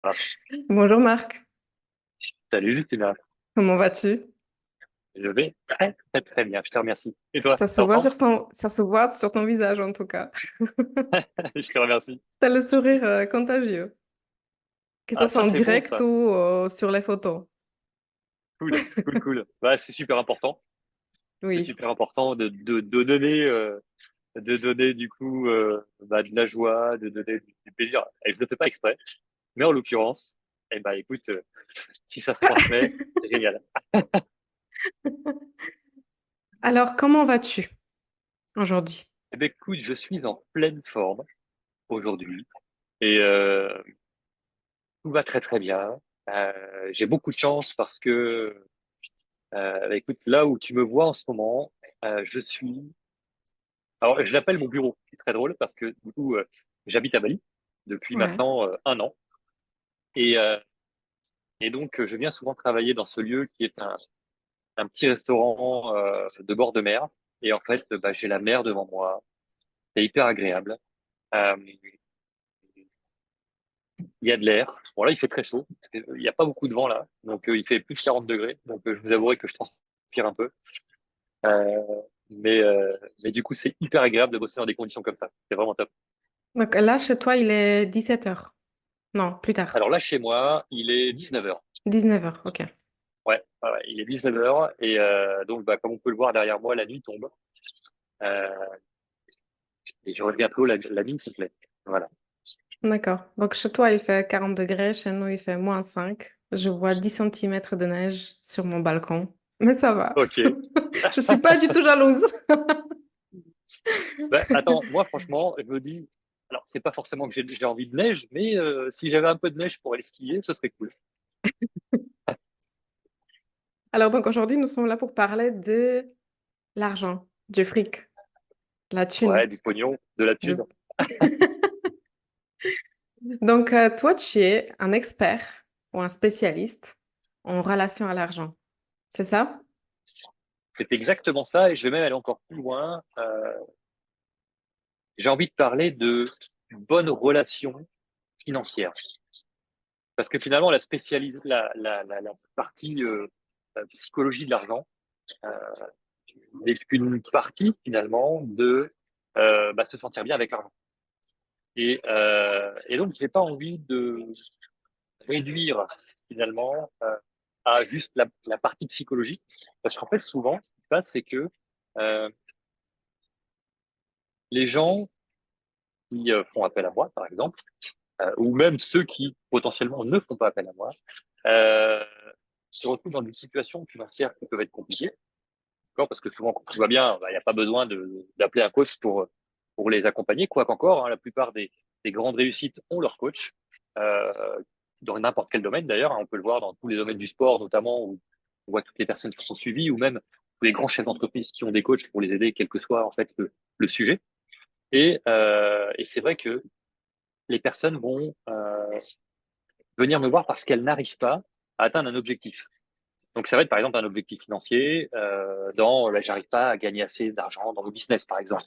Ah, Bonjour Marc, salut Lucina, comment vas-tu? je vais très très très bien, je te remercie. Et toi, Ça se t'es en voit forme? ça se voit sur ton visage en tout cas. Je te remercie. T'as le sourire contagieux, que ce Ah, soit ça en c'est bon direct ça, ou sur les photos. cool, cool, cool. Bah, c'est Oui. super important de donner, du coup de la joie, de donner du plaisir. Et je le fais pas exprès, mais en l'occurrence, eh ben écoute, si ça se transmet, c'est génial. Alors, comment vas-tu aujourd'hui? Eh ben écoute, je suis en pleine forme aujourd'hui et tout va très très bien. J'ai beaucoup de chance parce que bah, écoute, là où tu me vois en ce moment, je suis. Alors, je l'appelle mon bureau. C'est très drôle parce que du coup, j'habite à Bali depuis Ouais. maintenant 1 an. Et, donc, je viens souvent travailler dans ce lieu qui est un petit restaurant de bord de mer. Et en fait, bah, j'ai la mer devant moi. C'est hyper agréable. Euh, il y a de l'air. Bon, là, il fait très chaud. Il n'y a pas beaucoup de vent là. Donc, il fait plus de 40 degrés. Donc, je vous avouerai que je transpire un peu. Euh, mais du coup, c'est hyper agréable de bosser dans des conditions comme ça. C'est vraiment top. Donc là, chez toi, il est 17 heures. Non, plus tard. Alors là, chez moi, il est 19h. 19 heures, ok. Ouais, ouais, ouais, il est 19h. Et donc, bah, comme on peut le voir derrière moi, la nuit tombe. Euh, et je reviens bientôt, la nuit s'il te plaît. Voilà. D'accord. Donc chez toi, il fait 40 degrés, chez nous, il fait -5. Je vois 10 centimètres de neige sur mon balcon. Mais ça va. Ok. Je suis pas du tout jalouse. Bah, attends, moi, franchement, je me dis, alors, c'est pas forcément que j'ai envie de neige, mais si j'avais un peu de neige pour aller skier, ce serait cool. Alors donc aujourd'hui, nous sommes là pour parler de l'argent, du fric, la thune. Ouais, du pognon, de la thune. de- Donc toi, tu es un expert ou un spécialiste en relation à l'argent, c'est ça? C'est exactement ça, et je vais même aller encore plus loin. J'ai envie de parler de bonnes relations financières. Parce que finalement, la partie psychologie de l'argent euh, n'est qu'une partie finalement de bah, se sentir bien avec l'argent. Et donc, j'ai pas envie de réduire finalement à juste la partie psychologique, parce qu'en fait, souvent, ce qui se passe, c'est que euh, les gens qui font appel à moi, par exemple, ou même ceux qui potentiellement ne font pas appel à moi, euh, se retrouvent dans des situations financières qui peuvent être compliquées. D'accord. Parce que souvent, quand tout va bien, bah, il n'y a pas besoin d'appeler un coach pour les accompagner. Quoi qu'encore, hein, la plupart des grandes réussites ont leur coach, euh, dans n'importe quel domaine d'ailleurs, hein. On peut le voir dans tous les domaines du sport notamment, où on voit toutes les personnes qui sont suivies, ou même tous les grands chefs d'entreprise qui ont des coachs pour les aider, quel que soit en fait le sujet. Et c'est vrai que les personnes vont venir me voir parce qu'elles n'arrivent pas à atteindre un objectif. Donc ça va être par exemple un objectif financier, j'arrive pas à gagner assez d'argent dans le business par exemple.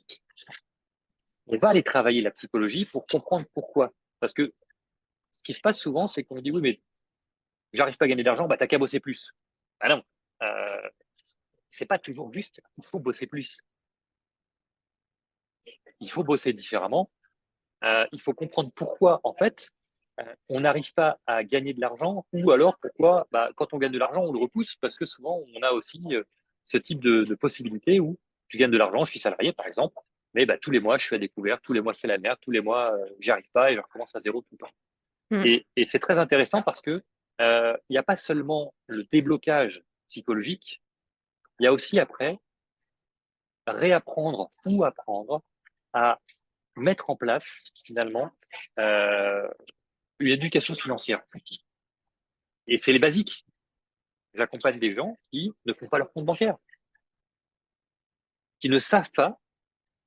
On va aller travailler la psychologie pour comprendre pourquoi. Parce que ce qui se passe souvent, c'est qu'on dit oui, mais j'arrive pas à gagner d'argent, bah t'as qu'à bosser plus. Ah non, euh, c'est pas toujours juste. Il faut bosser plus. Il faut bosser différemment. Il faut comprendre pourquoi en fait on n'arrive pas à gagner de l'argent, ou alors pourquoi bah, quand on gagne de l'argent on le repousse, parce que souvent on a aussi ce type de possibilité où je gagne de l'argent, je suis salarié par exemple, mais bah, tous les mois je suis à découvert, tous les mois c'est la merde, tous les mois j'y arrive pas et je recommence à zéro tout le temps. Hmm. Et c'est très intéressant parce que il n'y a pas seulement le déblocage psychologique, il y a aussi après réapprendre ou apprendre à mettre en place finalement euh, une éducation financière. Et c'est les basiques. J'accompagne des gens qui ne font pas leur compte bancaire, qui ne savent pas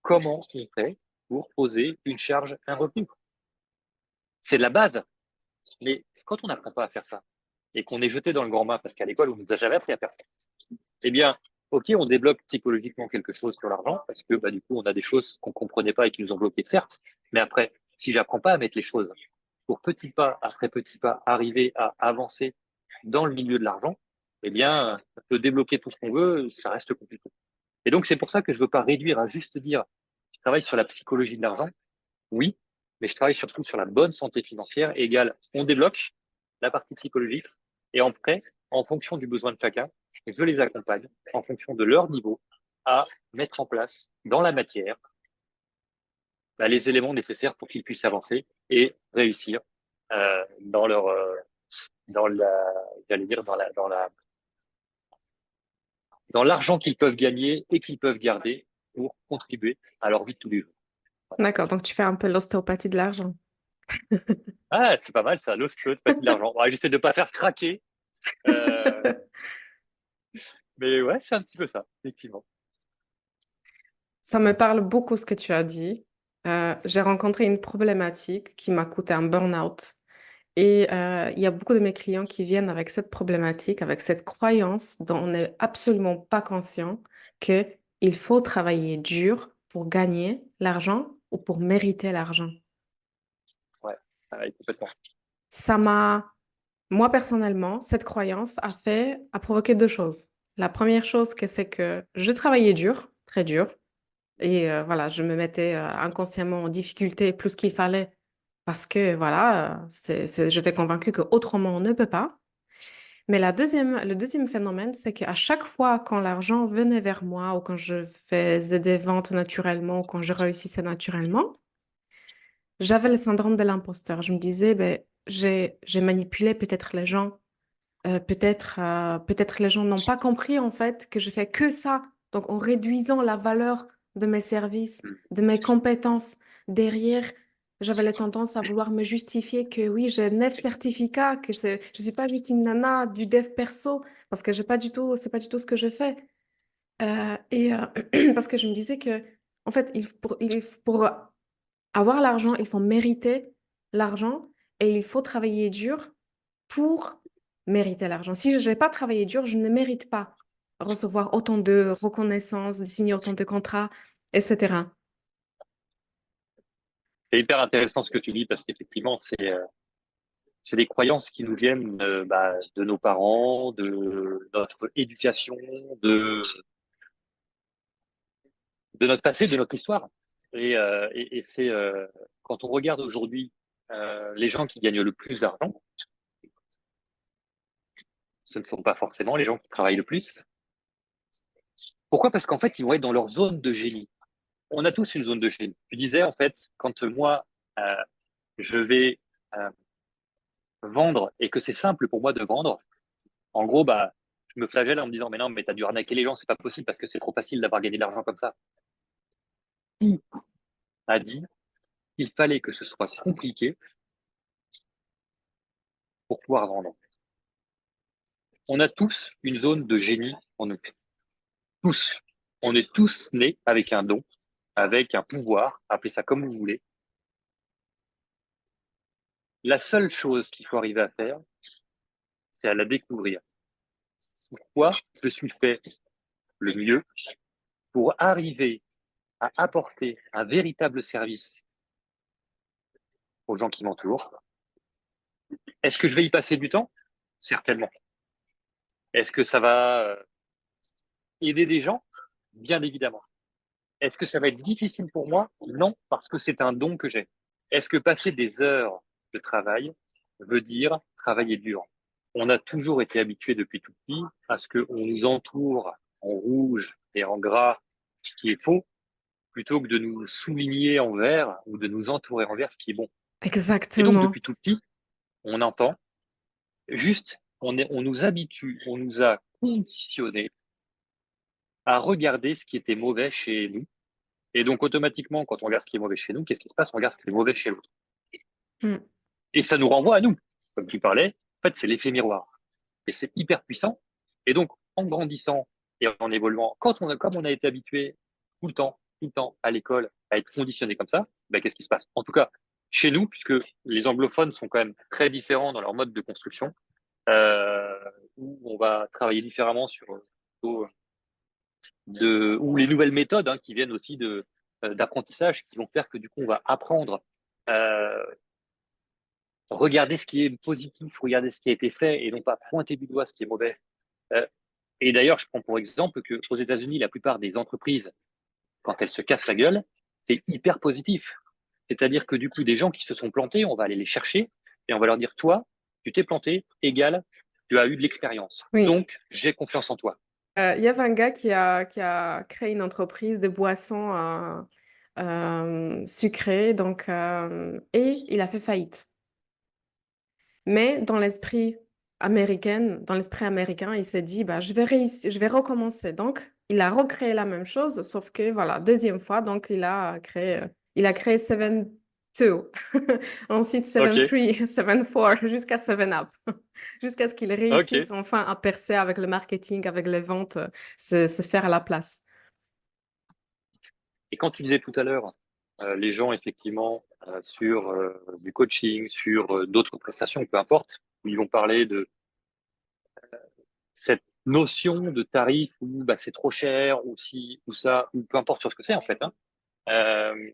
comment on fait pour poser une charge, un revenu. C'est de la base. Mais quand on n'apprend pas à faire ça et qu'on est jeté dans le grand bain parce qu'à l'école, on ne nous a jamais appris à faire ça, eh bien, ok, on débloque psychologiquement quelque chose sur l'argent parce que bah, du coup, on a des choses qu'on ne comprenait pas et qui nous ont bloqués, certes. Mais après, si j'apprends pas à mettre les choses pour petit pas après petit pas arriver à avancer dans le milieu de l'argent, eh bien, on peut débloquer tout ce qu'on veut, ça reste compliqué. Et donc, c'est pour ça que je veux pas réduire à juste dire, je travaille sur la psychologie de l'argent, oui, mais je travaille surtout sur la bonne santé financière, égale, on débloque la partie psychologique, et après, en fonction du besoin de chacun, je les accompagne, en fonction de leur niveau, à mettre en place dans la matière les éléments nécessaires pour qu'ils puissent avancer et réussir dans leur dans la j'allais dire dans l'argent qu'ils peuvent gagner et qu'ils peuvent garder pour contribuer à leur vie de tous les jours. D'accord, donc tu fais un peu l'ostéopathie de l'argent. Ah, c'est pas mal ça, l'ostéopathie de l'argent. Ouais, j'essaie de pas faire craquer, euh, mais ouais, c'est un petit peu ça, effectivement. Ça me parle beaucoup ce que tu as dit. J'ai rencontré une problématique qui m'a coûté un burn-out. Et il y a beaucoup de mes clients qui viennent avec cette problématique, avec cette croyance dont on n'est absolument pas conscient qu'il faut travailler dur pour gagner l'argent ou pour mériter l'argent. Ouais, ouais, complètement. Ça m'a, moi personnellement, cette croyance a provoqué deux choses. La première chose, c'est que je travaillais dur, très dur, et voilà, je me mettais inconsciemment en difficulté plus qu'il fallait parce que voilà, j'étais convaincue que autrement on ne peut pas. Mais le deuxième phénomène, c'est qu'à chaque fois quand l'argent venait vers moi ou quand je faisais des ventes naturellement ou quand je réussissais naturellement, j'avais le syndrome de l'imposteur. Je me disais, ben, j'ai manipulé peut-être les gens. Peut-être les gens n'ont pas compris en fait que je fais que ça. Donc en réduisant la valeur de mes services, de mes compétences derrière, j'avais la tendance à vouloir me justifier que oui, j'ai 9 certificats, je suis pas juste une nana du dev perso parce que j'ai pas du tout, c'est pas du tout ce que je fais. Parce que je me disais que en fait, pour avoir l'argent, il faut mériter l'argent et il faut travailler dur pour mériter l'argent. Si je n'ai pas travaillé dur, je ne mérite pas recevoir autant de reconnaissance, de signer autant de contrats, etc. C'est hyper intéressant ce que tu dis parce qu'effectivement, c'est des croyances qui nous viennent de nos parents, de notre éducation, de notre passé, de notre histoire. Et c'est quand on regarde aujourd'hui les gens qui gagnent le plus d'argent, ce ne sont pas forcément les gens qui travaillent le plus. Pourquoi? Parce qu'en fait, ils vont être dans leur zone de génie. On a tous une zone de génie. Tu disais, en fait, quand moi, euh, je vais euh, vendre et que c'est simple pour moi de vendre, en gros, bah, je me flagelle en me disant, mais non, mais t'as dû arnaquer les gens, c'est pas possible parce que c'est trop facile d'avoir gagné de l'argent comme ça. Qui a dit qu'il fallait que ce soit compliqué pour pouvoir vendre? On a tous une zone de génie en nous. Tous. On est tous nés avec un don, avec un pouvoir, appelez ça comme vous voulez. La seule chose qu'il faut arriver à faire, c'est à la découvrir. Pourquoi je suis fait le mieux pour arriver à apporter un véritable service aux gens qui m'entourent. Est-ce que je vais y passer du temps? Certainement. Est-ce que ça va aider des gens? Bien évidemment. Est-ce que ça va être difficile pour moi? Non, parce que c'est un don que j'ai. Est-ce que passer des heures de travail veut dire travailler dur? On a toujours été habitué depuis tout petit à ce qu'on nous entoure en rouge et en gras, ce qui est faux, plutôt que de nous souligner en vert ou de nous entourer en vert, ce qui est bon. Et donc, Exactement. depuis tout petit, on entend juste, on nous habitue, on nous a conditionnés à regarder ce qui était mauvais chez nous. Et donc, automatiquement, quand on regarde ce qui est mauvais chez nous, qu'est-ce qui se passe? On regarde ce qui est mauvais chez l'autre. Mm. Et ça nous renvoie à nous. Comme tu parlais, en fait, c'est l'effet miroir. Et c'est hyper puissant. Et donc, en grandissant et en évoluant, comme on a été habitué tout le temps à l'école à être conditionné comme ça, ben, qu'est-ce qui se passe? En tout cas, chez nous, puisque les anglophones sont quand même très différents dans leur mode de construction, euh, où on va travailler différemment sur ou les nouvelles méthodes qui viennent aussi d'apprentissage qui vont faire que du coup on va apprendre euh, regarder ce qui est positif, regarder ce qui a été fait et non pas pointer du doigt ce qui est mauvais. Euh, et d'ailleurs, je prends pour exemple que aux États-Unis, la plupart des entreprises, quand elles se cassent la gueule, c'est hyper positif. C'est-à-dire que du coup, des gens qui se sont plantés, on va aller les chercher et on va leur dire, toi, tu t'es planté, égal, tu as eu de l'expérience. Oui. Donc, j'ai confiance en toi. Il y avait un gars qui a créé une entreprise de boissons sucrées, et il a fait faillite. Mais dans l'esprit américain, il s'est dit, bah, je vais réussir, je vais recommencer. Donc, il a recréé la même chose, sauf que, voilà, deuxième fois, donc il a créé Seven Two, ensuite Ok, Seven Three, Seven Four, jusqu'à Seven Up, jusqu'à ce qu'il réussisse ok. enfin à percer avec le marketing, avec les ventes, se faire la place. Et quand tu disais tout à l'heure, les gens, effectivement, sur du coaching, sur d'autres prestations, peu importe, où ils vont parler de cette notion de tarif où bah, c'est trop cher, ou si, ou ça, ou peu importe sur ce que c'est, en fait. Hein. Euh,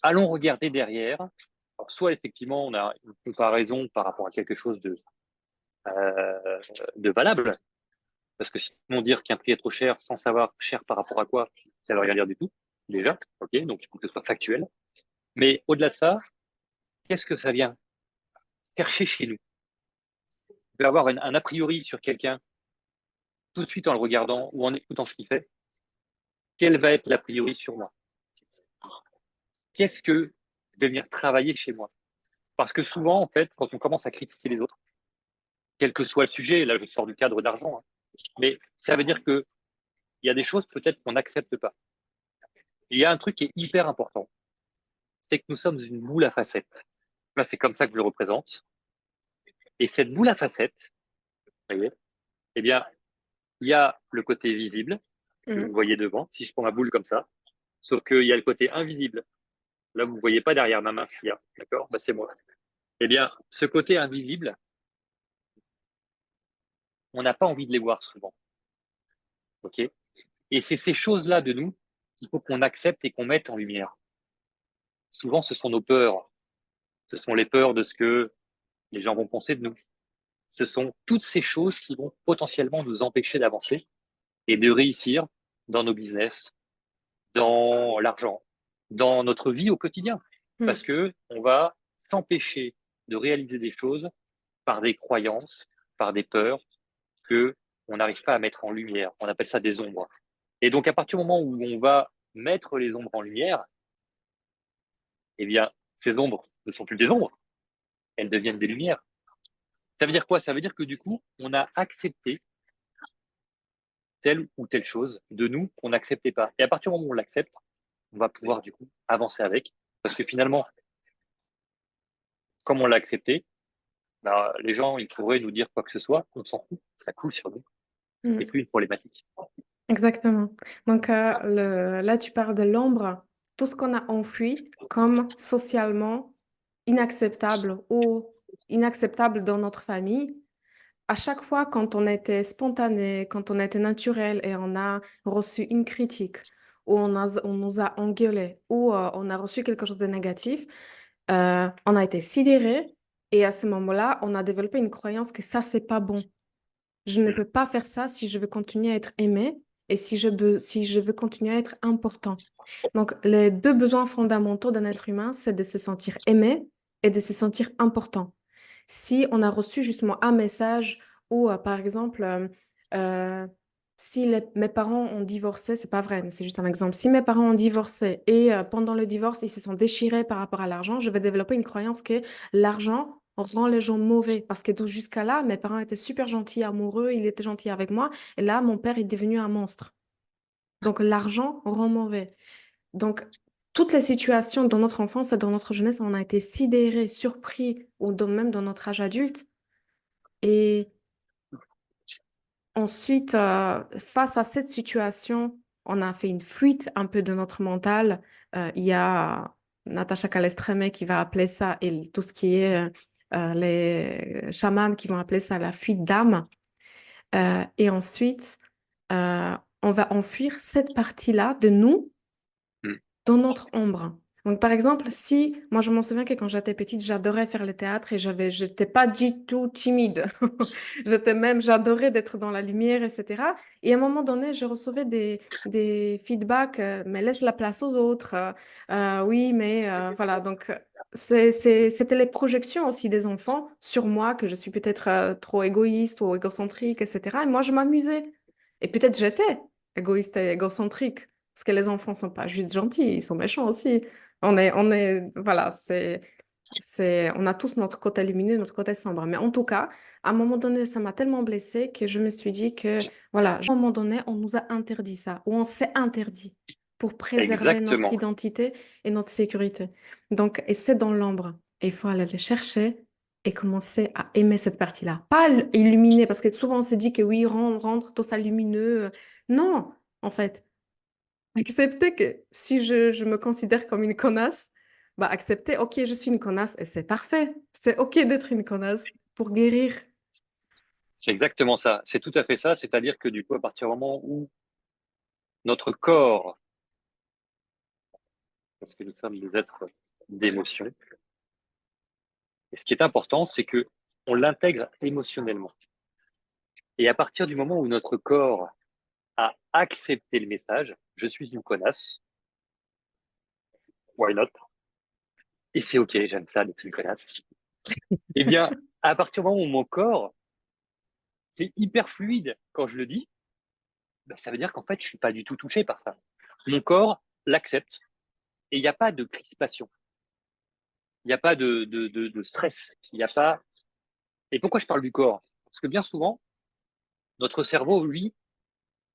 allons regarder derrière. Alors, soit, effectivement, on a une comparaison par rapport à quelque chose de valable, parce que sinon, dire qu'un prix est trop cher sans savoir cher par rapport à quoi, ça ne veut rien dire du tout, déjà. Ok, donc il faut que ce soit factuel. Mais au-delà de ça, qu'est-ce que ça vient chercher chez nous? On peut avoir un a priori sur quelqu'un tout de suite en le regardant ou en écoutant ce qu'il fait. Quel va être l'a priori sur moi? Qu'est-ce que je vais venir travailler chez moi? Parce que souvent, en fait, quand on commence à critiquer les autres, quel que soit le sujet, là je sors du cadre d'argent, hein, mais ça veut dire qu'il y a des choses peut-être qu'on n'accepte pas. Il y a un truc qui est hyper important, c'est que nous sommes une boule à facettes. Là, c'est comme ça que je le représente. Et cette boule à facettes, vous voyez, eh bien, il y a le côté visible, que vous Mhm. voyez devant, si je prends ma boule comme ça, sauf qu'il y a le côté invisible. Là, vous ne voyez pas derrière ma main ce qu'il y a, d'accord? Bah, c'est moi. Eh bien, ce côté invisible, on n'a pas envie de les voir souvent, ok? Et c'est ces choses-là de nous qu'il faut qu'on accepte et qu'on mette en lumière. Souvent, ce sont nos peurs. Ce sont les peurs de ce que les gens vont penser de nous. Ce sont toutes ces choses qui vont potentiellement nous empêcher d'avancer et de réussir dans nos business, dans l'argent, dans notre vie au quotidien. Parce Mhm. que on va s'empêcher de réaliser des choses par des croyances, par des peurs que on n'arrive pas à mettre en lumière. On appelle ça des ombres. Et donc, à partir du moment où on va mettre les ombres en lumière, eh bien, ces ombres ne sont plus des ombres, elles deviennent des lumières. Ça veut dire quoi? Ça veut dire que du coup, on a accepté telle ou telle chose de nous qu'on n'acceptait pas. Et à partir du moment où on l'accepte, on va pouvoir du coup avancer avec. Parce que finalement, comme on l'a accepté, bah, les gens, ils pourraient nous dire quoi que ce soit, on s'en fout, ça coule sur nous. C'est Mhm. plus une problématique. Exactement. Donc là, tu parles de l'ombre, tout ce qu'on a enfoui comme socialement inacceptable ou inacceptable dans notre famille. À chaque fois, quand on était spontané, quand on était naturel et on a reçu une critique, ou on nous a engueulé, ou on a reçu quelque chose de négatif, on a été sidéré et à ce moment-là, on a développé une croyance que ça, c'est pas bon. Je ne peux pas faire ça si je veux continuer à être aimé et si je veux continuer à être important. Donc, les deux besoins fondamentaux d'un être humain, c'est de se sentir aimé et de se sentir important. Si on a reçu justement un message ou, par exemple, euh, si mes parents ont divorcé, c'est pas vrai, mais c'est juste un exemple. Si mes parents ont divorcé et pendant le divorce, ils se sont déchirés par rapport à l'argent, je vais développer une croyance que l'argent rend les gens mauvais. Parce que jusqu'à là, mes parents étaient super gentils, amoureux, ils étaient gentils avec moi. Et là, mon père est devenu un monstre. Donc, l'argent rend mauvais. Donc, toutes les situations dans notre enfance et dans notre jeunesse, on a été sidérés, surpris, ou même dans notre âge adulte. Et ensuite, face à cette situation, on a fait une fuite un peu de notre mental. Il y a Natacha Calestrémé qui va appeler ça, et tout ce qui est les chamans qui vont appeler ça la fuite d'âme. Et ensuite, on va enfuir cette partie-là de nous Mm. dans notre ombre. Donc, par exemple, si, moi, je m'en souviens que quand j'étais petite, j'adorais faire le théâtre et j'étais pas du tout timide. J'adorais d'être dans la lumière, etc. Et à un moment donné, je recevais des feedbacks, mais laisse la place aux autres. Oui, mais voilà. Donc, c'était les projections aussi des enfants sur moi, que je suis peut-être trop égoïste ou égocentrique, etc. Et moi, je m'amusais. Et peut-être j'étais égoïste et égocentrique. Parce que les enfants sont pas juste gentils, ils sont méchants aussi. Voilà, on a tous notre côté lumineux, notre côté sombre. Mais en tout cas, à un moment donné, ça m'a tellement blessée que je me suis dit que, voilà, à un moment donné, on nous a interdit ça, ou on s'est interdit pour préserver notre Exactement. identité et notre sécurité. Donc, et c'est dans l'ombre. Et il faut aller le chercher et commencer à aimer cette partie-là. Pas illuminer, parce que souvent on se dit que oui, rendre tout ça lumineux. Non, en fait. Accepter que si je me considère comme une connasse, bah accepter, ok, je suis une connasse et c'est parfait. C'est ok d'être une connasse pour guérir. C'est exactement ça. C'est tout à fait ça. C'est-à-dire que du coup, à partir du moment où notre corps, parce que nous sommes des êtres d'émotion, et ce qui est important, c'est que on l'intègre émotionnellement. Et à partir du moment où notre corps a accepté le message, je suis une connasse, why not? Et c'est ok, j'aime ça d'être une connasse. Eh bien, à partir du moment où mon corps, c'est hyper fluide quand je le dis, ben, ça veut dire qu'en fait, je suis pas du tout touché par ça. Mon corps l'accepte et il n'y a pas de crispation, il n'y a pas de stress, il n'y a pas. Et pourquoi je parle du corps? Parce que bien souvent, notre cerveau, lui,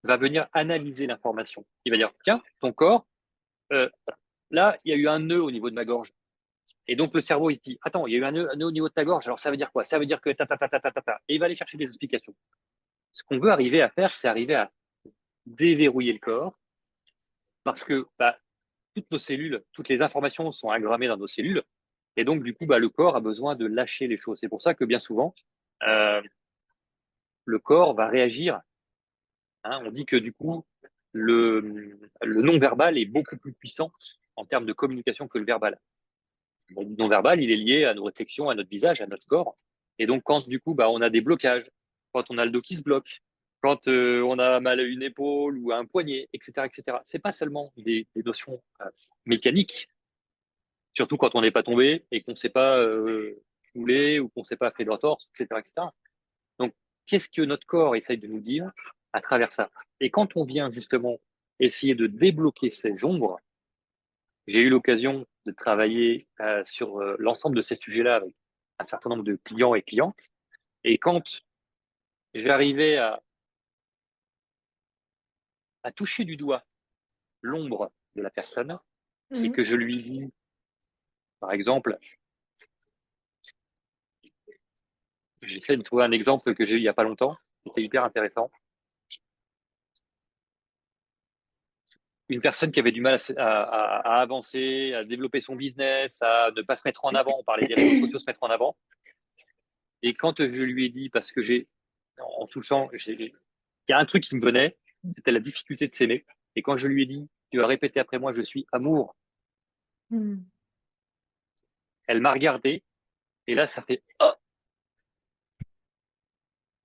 va venir analyser l'information. Il va dire, tiens, ton corps, euh, là, il y a eu un nœud au niveau de ma gorge. Et donc le cerveau, il se dit, attends, il y a eu un nœud au niveau de ta gorge, alors ça veut dire quoi? Ça veut dire que ta ta ta ta ta ta ta. Et il va aller chercher des explications. Ce qu'on veut arriver à faire, c'est arriver à déverrouiller le corps, parce que bah, toutes nos cellules, toutes les informations sont aggravées dans nos cellules, et donc du coup, bah, le corps a besoin de lâcher les choses. C'est pour ça que bien souvent, euh, le corps va réagir. Hein, on dit que du coup, le non-verbal est beaucoup plus puissant en termes de communication que le verbal. Le non-verbal, il est lié à nos réflexions, à notre visage, à notre corps. Et donc, quand du coup, bah, on a des blocages, quand on a le dos qui se bloque, quand on a mal à une épaule ou à un poignet, etc., etc., c'est pas seulement des notions mécaniques, surtout quand on n'est pas tombé et qu'on ne s'est pas foulé ou qu'on ne s'est pas fait d'entorse, etc., etc. Donc, qu'est-ce que notre corps essaye de nous dire à travers ça? Et quand on vient justement essayer de débloquer ces ombres, j'ai eu l'occasion de travailler sur l'ensemble de ces sujets-là avec un certain nombre de clients et clientes. Et quand j'arrivais à toucher du doigt l'ombre de la personne et Mhm. que je lui dis, par exemple, j'essaie de trouver un exemple que j'ai eu il n'y a pas longtemps, qui était hyper intéressant. Une personne qui avait du mal à avancer, à développer son business, à ne pas se mettre en avant. On parlait des réseaux sociaux, se mettre en avant. Et quand je lui ai dit, parce que en touchant, il y a un truc qui me venait, c'était la difficulté de s'aimer. Et quand je lui ai dit, tu vas répéter après moi, je suis amour, Mhm. elle m'a regardé. Et là, ça fait oh,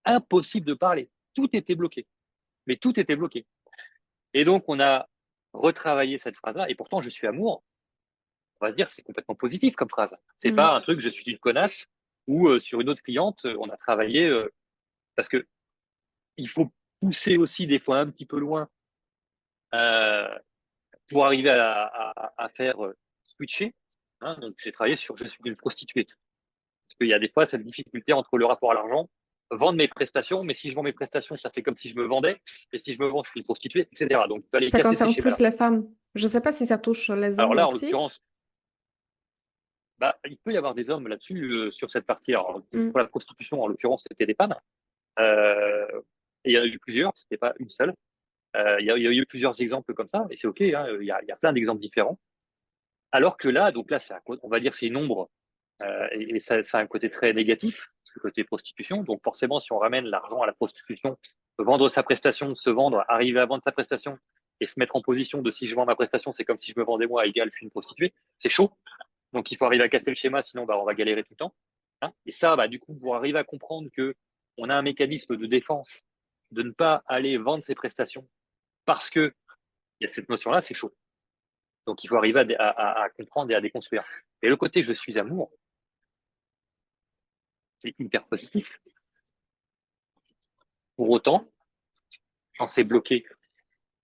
impossible de parler. Tout était bloqué. Mais tout était bloqué. Et donc, on a retravaillé cette phrase-là. Et pourtant, je suis amour. On va se dire, c'est complètement positif comme phrase. C'est Mhm. pas un truc, je suis une connasse. Ou sur une autre cliente, on a travaillé parce que il faut pousser aussi des fois un petit peu loin euh, pour arriver à faire switcher. Hein, donc, j'ai travaillé sur je suis une prostituée. Parce qu'il y a des fois cette difficulté entre le rapport à l'argent, vendre mes prestations, mais si je vends mes prestations, ça fait comme si je me vendais, et si je me vends, je suis une prostituée, etc. Donc, il fallait Ça casser ces concerne plus schémas-là. les femmes. Je ne sais pas si ça touche les Alors hommes là, en aussi. l'occurrence, bah, il peut y avoir des hommes là-dessus, sur cette partie. Alors, Mhm. pour la prostitution, en l'occurrence, c'était des femmes. Euh, et il y en a eu plusieurs, c'était pas une seule. Il y a eu plusieurs exemples comme ça, et c'est OK, hein, il y a plein d'exemples différents. Alors que là, donc là, on va dire que c'est une ombre, et ça a un côté très négatif, le côté prostitution. Donc forcément, si on ramène l'argent à la prostitution, vendre sa prestation, se vendre, arriver à vendre sa prestation et se mettre en position de si je vends ma prestation, c'est comme si je me vendais moi, égal, je suis une prostituée, c'est chaud. Donc, il faut arriver à casser le schéma, sinon on va galérer tout le temps. Hein. Et ça, du coup, pour arriver à comprendre qu'on a un mécanisme de défense, de ne pas aller vendre ses prestations parce qu'il y a cette notion-là, c'est chaud. Donc, il faut arriver à comprendre et à déconstruire. Et le côté je suis amour, c'est hyper positif. Pour autant, quand c'est bloqué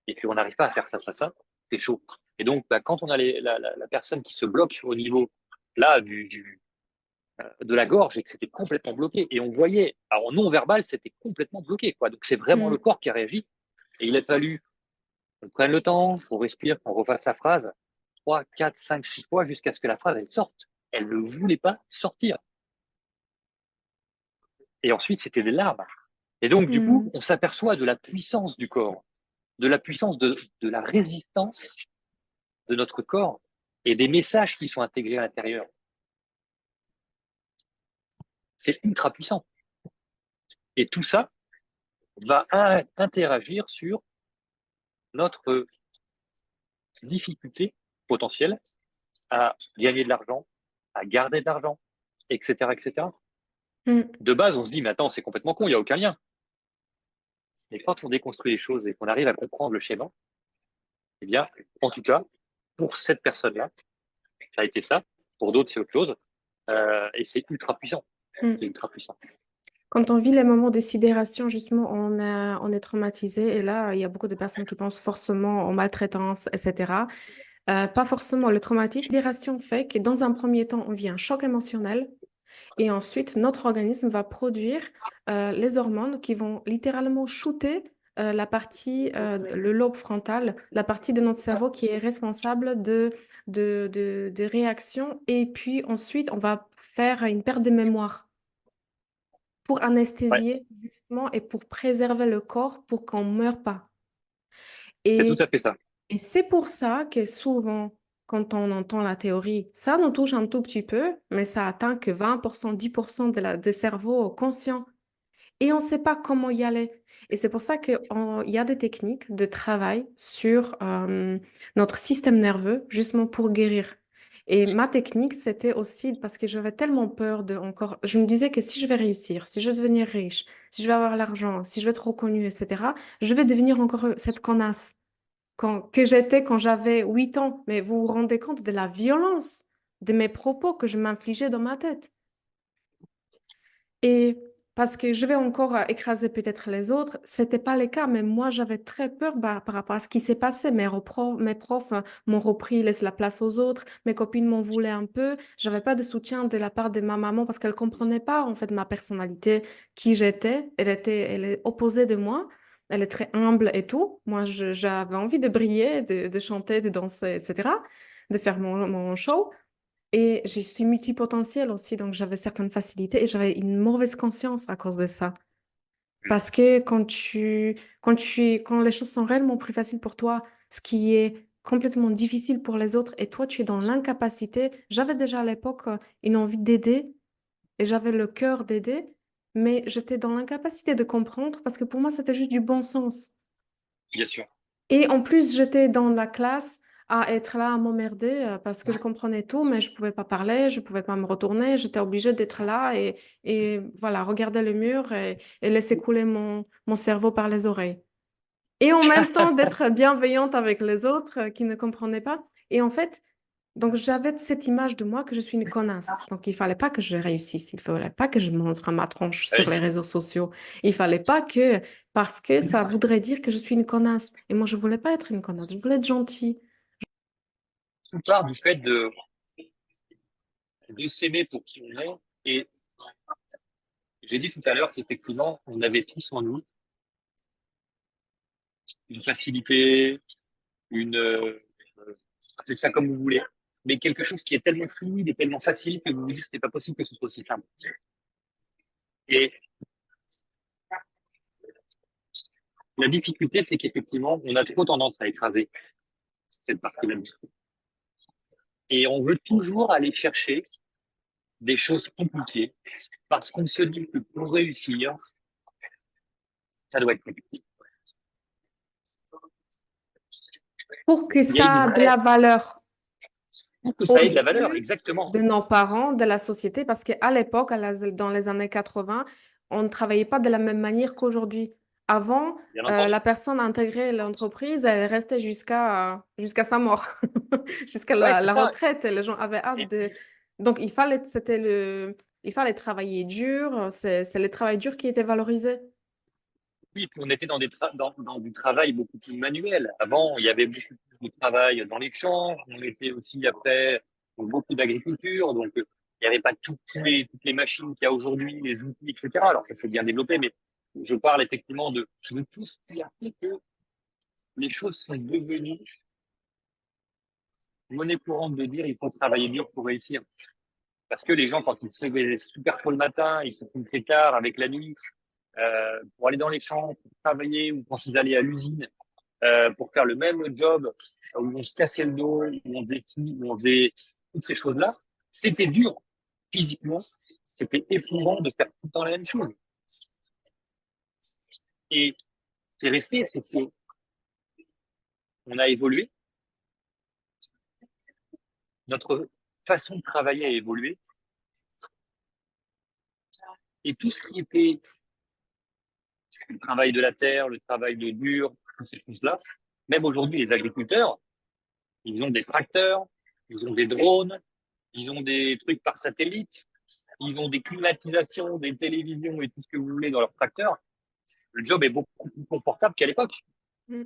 et qu'on n'arrive pas à faire ça, c'est chaud. Et donc, quand on a la personne qui se bloque au niveau là de la gorge et que c'était complètement bloqué, et on voyait, alors non verbal, c'était complètement bloqué, quoi. Donc, c'est vraiment le corps qui a réagi. Et il a fallu qu'on prenne le temps, qu'on respire, qu'on refasse la phrase 3, 4, 5, 6 fois jusqu'à ce que la phrase, elle sorte. Elle ne voulait pas sortir. Et ensuite, c'était des larmes. Et donc, du coup, on s'aperçoit de la puissance du corps, de la puissance de la résistance de notre corps et des messages qui sont intégrés à l'intérieur. C'est ultra puissant. Et tout ça va interagir sur notre difficulté potentielle à gagner de l'argent, à garder de l'argent, etc., etc. De base, on se dit, mais attends, c'est complètement con, il n'y a aucun lien. Mais quand on déconstruit les choses et qu'on arrive à comprendre le schéma, eh bien, en tout cas, pour cette personne-là, ça a été ça. Pour d'autres, c'est autre chose. Et c'est ultra puissant. C'est ultra puissant. Quand on vit les moments de sidération, justement, on est traumatisé. Et là, il y a beaucoup de personnes qui pensent forcément aux maltraitances, etc. Pas forcément. Le traumatisme, sidération fait que dans un premier temps, on vit un choc émotionnel. Et ensuite, notre organisme va produire les hormones qui vont littéralement shooter la partie, le lobe frontal, la partie de notre cerveau qui est responsable de réactions. Et puis ensuite, on va faire une perte de mémoire pour Ouais, anesthésier justement et pour préserver le corps pour qu'on ne meure pas. c'est tout Et, à fait ça. et c'est pour ça que souvent, quand on entend la théorie, ça nous touche un tout petit peu, mais ça atteint que 20%, 10% de cerveau conscient. Et on ne sait pas comment y aller. Et c'est pour ça qu'il y a des techniques de travail sur notre système nerveux, justement pour guérir. Et ma technique, c'était aussi parce que j'avais tellement peur de encore. Je me disais que si je vais réussir, si je vais devenir riche, si je vais avoir l'argent, si je vais être reconnue, etc., je vais devenir encore cette connasse que j'étais quand j'avais 8 ans. Mais vous vous rendez compte de la violence de mes propos que je m'infligeais dans ma tête. Et parce que je vais encore écraser peut-être les autres, c'était pas le cas, mais moi j'avais très peur par rapport à ce qui s'est passé. Mes profs m'ont repris, laissé la place aux autres, mes copines m'en voulaient un peu. J'avais pas de soutien de la part de ma maman parce qu'elle comprenait pas en fait ma personnalité, qui j'étais. Elle est opposée de moi. Elle est très humble et tout. Moi, j'avais envie de briller, de chanter, de danser, etc., de faire mon show. Et je suis multipotentielle aussi, donc j'avais certaines facilités et j'avais une mauvaise conscience à cause de ça. Parce que quand les choses sont réellement plus faciles pour toi, ce qui est complètement difficile pour les autres, et toi, tu es dans l'incapacité. J'avais déjà à l'époque une envie d'aider et j'avais le cœur d'aider, mais j'étais dans l'incapacité de comprendre parce que pour moi, c'était juste du bon sens. Bien sûr. Et en plus, j'étais dans la classe à être là à m'emmerder parce que je comprenais tout, mais je pouvais pas parler, je pouvais pas me retourner. J'étais obligée d'être là et voilà, regarder le mur et laisser couler mon cerveau par les oreilles. Et en même temps, d'être bienveillante avec les autres qui ne comprenaient pas. Et en fait, donc j'avais cette image de moi que je suis une connasse. Donc il fallait pas que je réussisse, il fallait pas que je montre ma tronche sur les Oui. réseaux sociaux. Il fallait pas que parce que ça voudrait dire que je suis une connasse. Et moi je voulais pas être une connasse, je voulais être gentille. Tout part du fait de s'aimer pour qui on est. Et j'ai dit tout à l'heure qu'effectivement, on avait tous en nous une facilité, c'est ça comme vous voulez, mais quelque chose qui est tellement fluide et tellement facile que vous vous dites que c'est pas possible que ce soit aussi simple. Et la difficulté, c'est qu'effectivement, on a trop tendance à écraser cette partie-là. Et on veut toujours aller chercher des choses compliquées parce qu'on se dit que pour réussir, ça doit être compliqué. Pour que Il y a une ça a de la vraie, valeur pour que aux ça ait de la valeur, yeux exactement. de nos parents, de la société, parce qu'à l'époque, dans les années 80, on ne travaillait pas de la même manière qu'aujourd'hui. Avant, Bien entendu. la personne intégrait l'entreprise, elle restait jusqu'à sa mort, jusqu'à Ouais, c'est la ça. retraite. Les gens avaient hâte Et de... puis, Donc, il fallait travailler dur. C'est le travail dur qui était valorisé. oui, puis on était dans du travail beaucoup plus manuel. Avant, il y avait beaucoup plus de travail dans les champs. On était aussi après beaucoup d'agriculture. Donc, il n'y avait pas toutes les machines qu'il y a aujourd'hui, les outils, etc. Alors, ça s'est bien développé, mais je parle effectivement de tout ce qui a fait que les choses sont devenues monnaie courante de dire il faut travailler dur pour réussir. Parce que les gens, quand ils se réveillent super tôt le matin, ils se couchent très tard avec la nuit, pour aller dans les champs, pour travailler, ou quand ils allaient à l'usine, pour faire le même job, où on se cassait le dos, où on faisait toutes ces choses-là, c'était dur physiquement, c'était éprouvant de faire tout le temps la même chose. Et c'est resté, c'est que on a évolué, notre façon de travailler a évolué, et tout ce qui était le travail de la terre, le travail de dur, toutes ces choses-là, même aujourd'hui, les agriculteurs, ils ont des tracteurs, ils ont des drones, ils ont des trucs par satellite, ils ont des climatisations, des télévisions et tout ce que vous voulez dans leur tracteur. Le job est beaucoup plus confortable qu'à l'époque. Mm.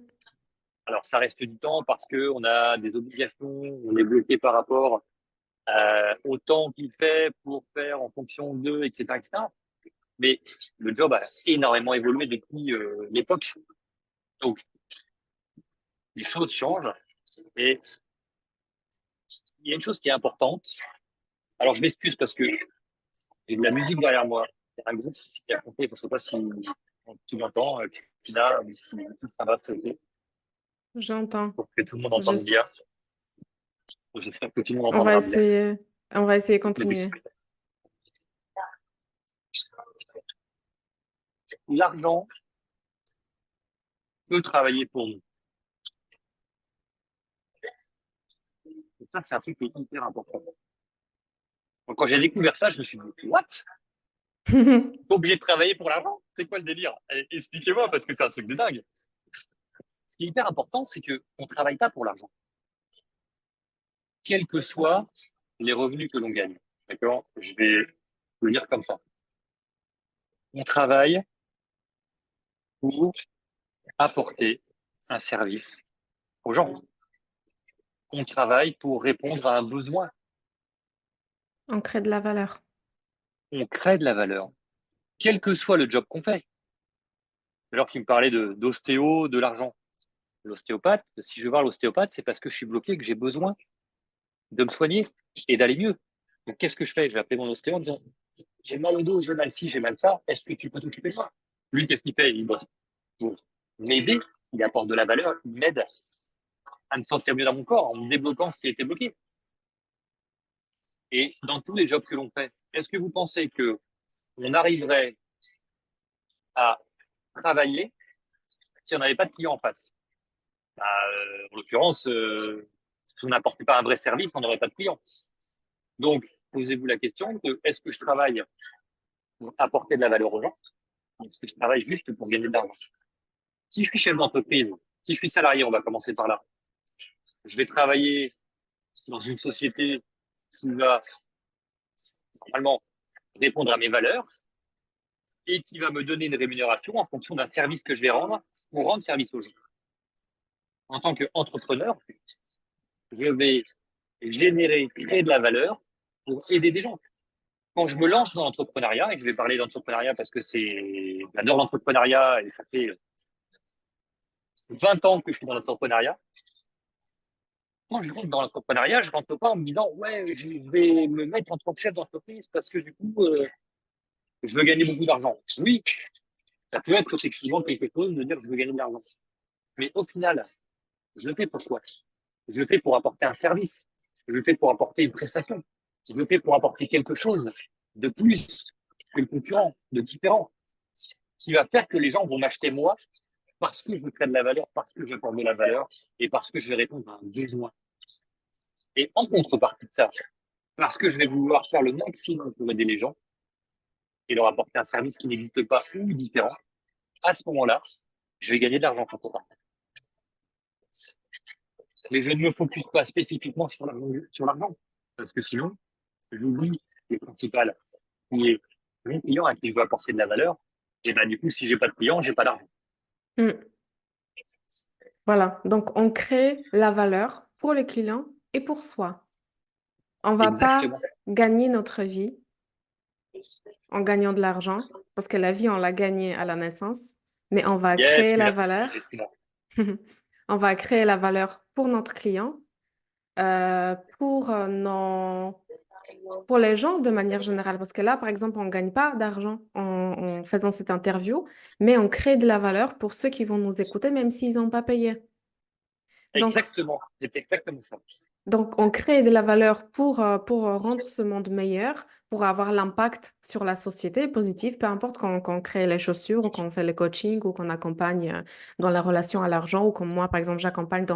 Alors, ça reste du temps parce que on a des obligations, on est bloqué par rapport au temps qu'il fait pour faire en fonction d'eux, etc., etc. Mais le job a énormément évolué depuis l'époque. Donc, les choses changent. Et il y a une chose qui est importante. Alors, je m'excuse parce que j'ai de la musique derrière moi. Il y a un groupe qui a compté, je ne sais pas si tu m'entends, là, si ça va, c'est OK, J'entends. pour que tout le monde entende Juste, bien. J'espère que tout le monde on va entendra bien. essayer, on va essayer de Toutes mes continuer. excuses. L'argent peut travailler pour nous. Et ça, c'est un truc qui est hyper important. Donc, quand j'ai découvert ça, je me suis dit, what? Pas obligé de travailler pour l'argent? C'est quoi le délire? Expliquez-moi, parce que c'est un truc de dingue. Ce qui est hyper important, c'est que on travaille pas pour l'argent, quels que soient les revenus que l'on gagne. D'accord? Je vais le dire comme ça. On travaille pour apporter un service aux gens. On travaille pour répondre à un besoin. On crée de la valeur. On crée de la valeur, quel que soit le job qu'on fait. Alors, tu me parlais d'ostéo, de l'argent. L'ostéopathe, si je vais voir l'ostéopathe, c'est parce que je suis bloqué, que j'ai besoin de me soigner et d'aller mieux. Donc, qu'est-ce que je fais? Je vais appeler mon ostéo en disant, j'ai mal au dos, j'ai mal ci, j'ai mal ça, est-ce que tu peux t'occuper de ça? Lui, qu'est-ce qu'il fait? Il bosse pour m'aider, il apporte de la valeur, il m'aide à me sentir mieux dans mon corps en me débloquant ce qui a été bloqué. Et dans tous les jobs que l'on fait, est-ce que vous pensez que on arriverait à travailler si on n'avait pas de clients en face? Bah, en l'occurrence, si on n'apportait pas un vrai service, on n'aurait pas de clients. Donc, posez-vous la question de est-ce que je travaille pour apporter de la valeur aux gens? Est-ce que je travaille juste pour gagner de l'argent? Si je suis chef d'entreprise, si je suis salarié, on va commencer par là. Je vais travailler dans une société qui va normalement répondre à mes valeurs et qui va me donner une rémunération en fonction d'un service que je vais rendre pour rendre service aux gens. En tant qu'entrepreneur, je vais générer, créer de la valeur pour aider des gens. Quand je me lance dans l'entrepreneuriat, et je vais parler d'entrepreneuriat parce que j'adore l'entrepreneuriat et ça fait 20 ans que je suis dans l'entrepreneuriat. Quand je rentre dans l'entrepreneuriat, je rentre pas en me disant, ouais, je vais me mettre en tant que chef d'entreprise parce que du coup, je veux gagner beaucoup d'argent. Oui, ça peut être effectivement quelque chose de dire que je veux gagner de l'argent. Mais au final, je le fais pourquoi? Je le fais pour apporter un service. Je le fais pour apporter une prestation. Je le fais pour apporter quelque chose de plus que le concurrent, de différent, qui va faire que les gens vont m'acheter moi parce que je crée de la valeur, parce que je porte de la valeur et parce que je vais répondre à un besoin. Et en contrepartie de ça, parce que je vais vouloir faire le maximum pour aider les gens et leur apporter un service qui n'existe pas ou différent, à ce moment-là, je vais gagner de l'argent en contrepartie. Mais je ne me focus pas spécifiquement sur l'argent, parce que sinon, j'oublie le principal, qui est mon client à qui je veux apporter de la valeur. Et ben, du coup, si j'ai pas de client, j'ai pas d'argent. Mm. Voilà, donc on crée la valeur pour le client et pour soi. On va pas Exactement. gagner notre vie en gagnant de l'argent, parce que la vie, on l'a gagnée à la naissance, mais on va Yes, créer la merci, valeur. Justina. On va créer la valeur pour notre client, pour pour les gens de manière générale. Parce que là, par exemple, on ne gagne pas d'argent en faisant cette interview, mais on crée de la valeur pour ceux qui vont nous écouter, même s'ils n'ont pas payé. Donc, Exactement. C'est exactement ça. Donc, on crée de la valeur pour rendre ce monde meilleur, pour avoir l'impact sur la société positif, peu importe qu'on crée les chaussures ou qu'on fait le coaching ou qu'on accompagne dans la relation à l'argent ou comme moi, par exemple, j'accompagne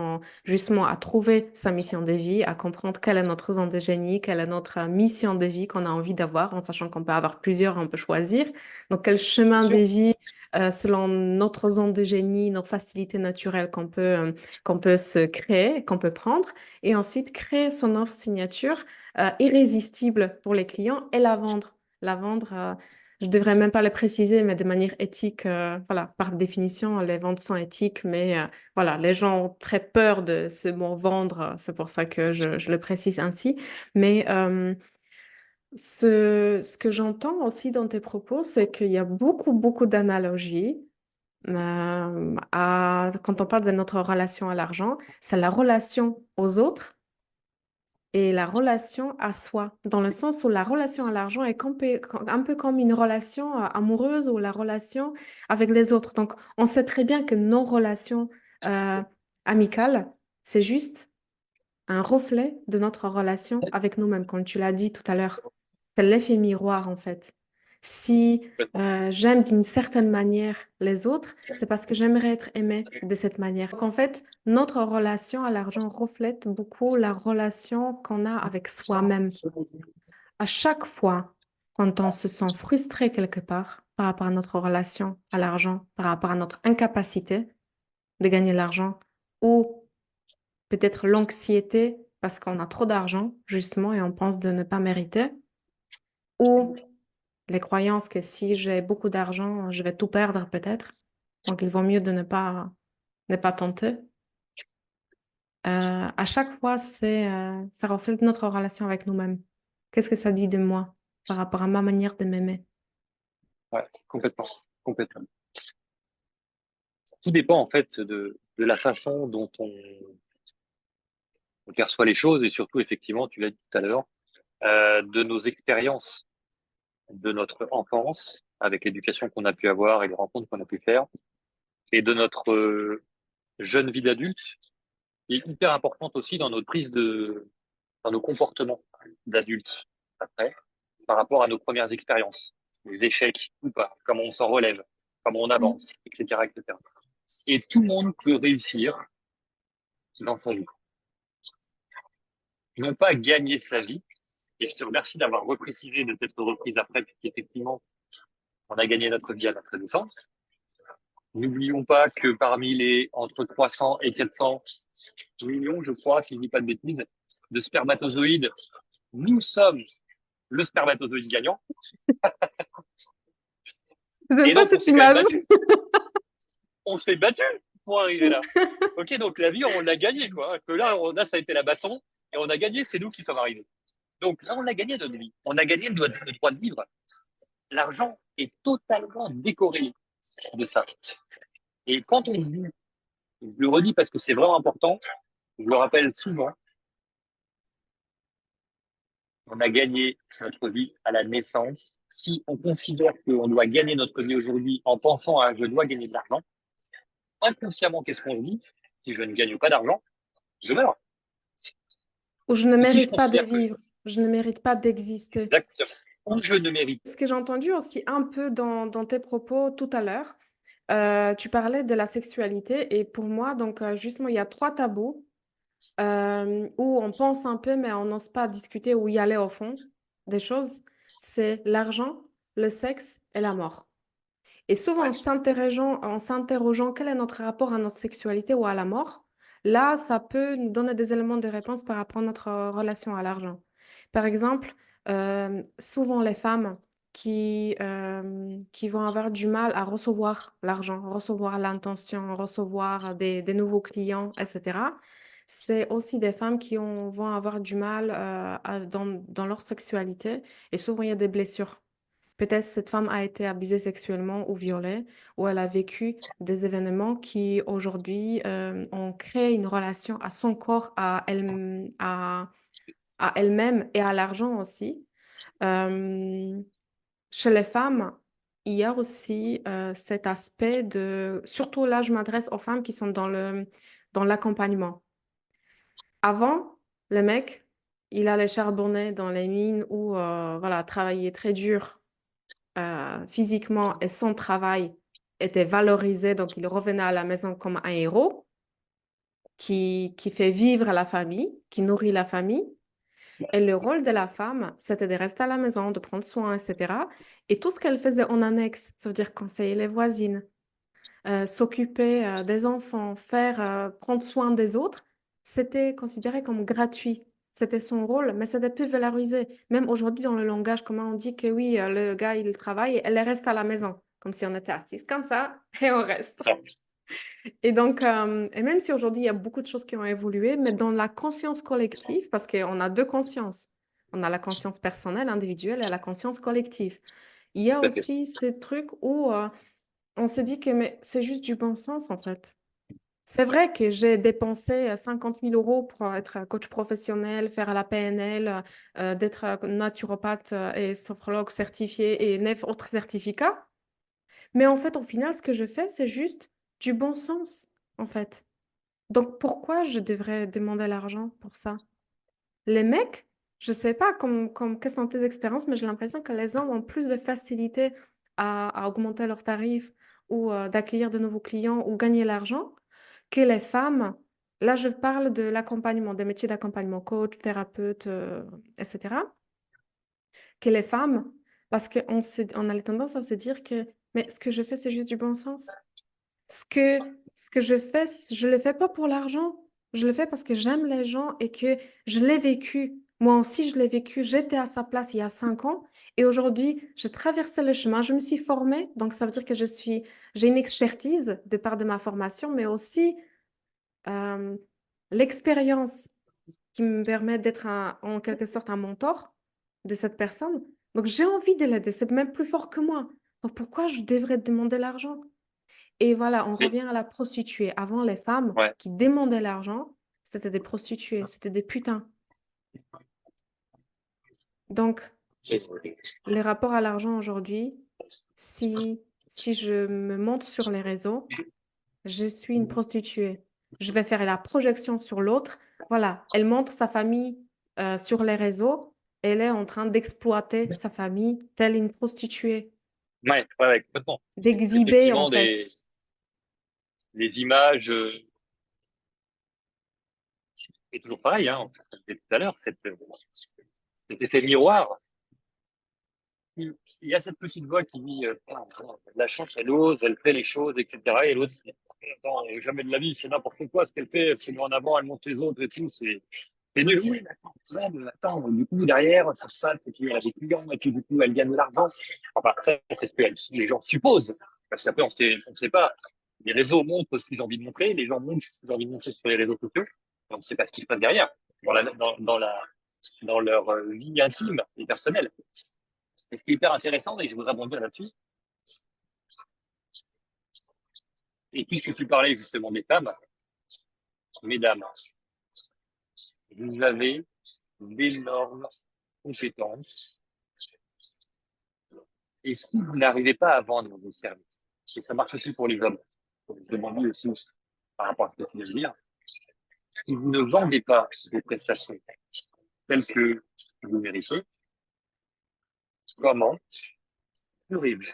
justement à trouver sa mission de vie, à comprendre quelle est notre zone de génie, quelle est notre mission de vie qu'on a envie d'avoir, en sachant qu'on peut avoir plusieurs, on peut choisir. Donc, quel Bien chemin de sûr. vie, selon notre zone de génie, nos facilités naturelles qu'on peut se créer, qu'on peut prendre et ensuite créer son offre signature irrésistible pour les clients et la vendre. La vendre, je ne devrais même pas le préciser, mais de manière éthique. Voilà, par définition, les ventes sont éthiques, mais voilà, les gens ont très peur de ce mot vendre. C'est pour ça que je le précise ainsi. Mais ce que j'entends aussi dans tes propos, c'est qu'il y a beaucoup, beaucoup d'analogies quand on parle de notre relation à l'argent, c'est la relation aux autres et la relation à soi, dans le sens où la relation à l'argent est un peu comme une relation amoureuse ou la relation avec les autres. Donc, on sait très bien que nos relations euh, amicales, c'est juste un reflet de notre relation avec nous-mêmes, comme tu l'as dit tout à l'heure. C'est l'effet miroir, en fait. Si j'aime d'une certaine manière les autres, c'est parce que j'aimerais être aimée de cette manière. Qu'en fait, notre relation à l'argent reflète beaucoup la relation qu'on a avec soi-même. À chaque fois, quand on se sent frustré quelque part par rapport à notre relation à l'argent, par rapport à notre incapacité de gagner de l'argent, ou peut-être l'anxiété parce qu'on a trop d'argent, justement, et on pense de ne pas mériter, ou les croyances que si j'ai beaucoup d'argent, je vais tout perdre peut-être. Donc, il vaut mieux de ne pas tenter. À chaque fois, ça reflète notre relation avec nous-mêmes. Qu'est-ce que ça dit de moi par rapport à ma manière de m'aimer? Ouais, complètement. Complètement. Tout dépend, en fait, de la façon dont on perçoit les choses et surtout, effectivement, tu l'as dit tout à l'heure, de nos expériences de notre enfance avec l'éducation qu'on a pu avoir et les rencontres qu'on a pu faire et de notre jeune vie d'adulte qui est hyper importante aussi dans notre dans nos comportements d'adultes après, par rapport à nos premières expériences, les échecs ou pas, comment on s'en relève, comment on Mm. avance, etc., etc. Et tout le monde peut réussir dans sa vie. Non pas gagner sa vie, et je te remercie d'avoir reprécisé de cette reprise après, puisqu'effectivement, on a gagné notre vie à notre naissance. N'oublions pas que parmi les entre 300 et 700 millions, je crois, si je ne dis pas de bêtises, de spermatozoïdes, nous sommes le spermatozoïde gagnant. J'aime Et pas donc, on cette s'est quand même image. battu. On s'est battu pour arriver là. Ok, donc la vie, on l'a gagné, quoi. Que là, ça a été la baston et on a gagné, c'est nous qui sommes arrivés. Donc là, on a gagné notre vie. On a gagné le droit de vivre. L'argent est totalement décorrélé de ça. Et quand on dit, je le redis parce que c'est vraiment important, je le rappelle souvent, on a gagné notre vie à la naissance. Si on considère qu'on doit gagner notre vie aujourd'hui en pensant à je dois gagner de l'argent, inconsciemment, qu'est-ce qu'on se dit? Si je ne gagne pas d'argent, je meurs. Ou je ne Et si je mérite pas de considère que vivre, je ne mérite pas d'exister. exactement, ou je ne mérite, Ce que j'ai entendu aussi un peu dans tes propos tout à l'heure, Tu parlais de la sexualité et pour moi, donc, justement, il y a 3 tabous, où on pense un peu, mais on n'ose pas discuter ou y aller au fond des choses. C'est l'argent, le sexe et la mort. Et souvent, Ouais, en s'interrogeant quel est notre rapport à notre sexualité ou à la mort, là, ça peut nous donner des éléments de réponse par rapport à notre relation à l'argent. Par exemple, souvent les femmes qui vont avoir du mal à recevoir l'argent, recevoir l'intention, recevoir des nouveaux clients, etc. C'est aussi des femmes vont avoir du mal dans leur sexualité et souvent il y a des blessures. Peut-être cette femme a été abusée sexuellement ou violée, ou elle a vécu des événements qui aujourd'hui ont créé une relation à son corps, à elle-même et à l'argent aussi. Euh, Chez les femmes, il y a aussi cet aspect surtout là, je m'adresse aux femmes qui sont dans l'accompagnement. Avant, le mec, il allait charbonner dans les mines ou voilà, travailler très dur physiquement et son travail était valorisé, donc il revenait à la maison comme un héros qui fait vivre la famille, qui nourrit la famille. Et le rôle de la femme, c'était de rester à la maison, de prendre soin, etc. Et tout ce qu'elle faisait en annexe, ça veut dire conseiller les voisines, s'occuper des enfants, prendre soin des autres, c'était considéré comme gratuit. C'était son rôle, mais c'était peu valorisé. Même aujourd'hui, dans le langage commun, on dit que oui, le gars, il travaille et elle reste à la maison, comme si on était assise comme ça et on reste. ouais, Et donc, et même si aujourd'hui, il y a beaucoup de choses qui ont évolué, mais dans la conscience collective, parce qu'on a deux consciences, on a la conscience personnelle, individuelle et la conscience collective. Il y a tout à fait. aussi ces trucs où on s'est dit que mais c'est juste du bon sens, en fait. C'est vrai que j'ai dépensé 50 000 euros pour être coach professionnel, faire la PNL, d'être naturopathe et sophrologue certifié et 9 autres certificats. Mais en fait, au final, ce que je fais, c'est juste du bon sens, en fait. Donc, pourquoi je devrais demander l'argent pour ça? Les mecs, je sais pas quelles sont tes expériences, mais j'ai l'impression que les hommes ont plus de facilité à augmenter leurs tarifs ou d'accueillir de nouveaux clients ou gagner l'argent que les femmes. Là, je parle de l'accompagnement, des métiers d'accompagnement, coach, thérapeute, etc. Que les femmes, parce qu'on a la tendance à se dire que, mais ce que je fais, c'est juste du bon sens. Ce que je fais, je le fais pas pour l'argent. Je le fais parce que j'aime les gens et que je l'ai vécu. Moi aussi, je l'ai vécu. J'étais à sa place il y a 5 ans et aujourd'hui, j'ai traversé le chemin. Je me suis formée, donc ça veut dire que j'ai une expertise de part de ma formation, mais aussi euh, l'expérience qui me permet d'être en quelque sorte un mentor de cette personne. Donc j'ai envie de l'aider. C'est même plus fort que moi. Donc pourquoi je devrais demander l'argent? Et voilà, on Mais, revient à la prostituée. Avant, les femmes ouais. qui demandaient l'argent, c'était des prostituées, c'était des putains. Donc, les rapports à l'argent aujourd'hui, si je me montre sur les réseaux, je suis une prostituée. Je vais faire la projection sur l'autre. Voilà, elle montre sa famille sur les réseaux. Elle est en train d'exploiter sa famille telle une prostituée, Ouais, ouais, ouais, complètement. d'exhiber en Effectivement, fait. des images, et toujours pareil, hein, on se disait tout à l'heure, cet effet miroir. Il y a cette petite voix qui dit, ah, la chance, elle ose, elle fait les choses, etc. Et l'autre, attends, jamais de la vie, c'est n'importe quoi ce qu'elle fait, c'est mis en avant, elle monte les autres et tout, c'est nul. Oui, mais attends, ouais, mais attends, du coup, derrière, ça se passe, et puis elle a des clients, et puis du coup, elle gagne de l'argent. Enfin, ça, c'est ce que les gens supposent. Parce qu'après, on sait pas. Les réseaux montrent ce qu'ils ont envie de montrer, les gens montrent ce qu'ils ont envie de montrer sur les réseaux sociaux. Et on ne sait pas ce qui se passe derrière, dans leur vie intime et personnelle. Et ce qui est hyper intéressant, et je voudrais rebondir là-dessus, et puisque tu parlais justement des femmes, mesdames, vous avez d'énormes compétences. Et si vous n'arrivez pas à vendre vos services, et ça marche aussi pour les hommes, je demande aussi par rapport à ce que tu viens de dire, si vous ne vendez pas vos prestations telles que vous méritez, comment pourrez-vous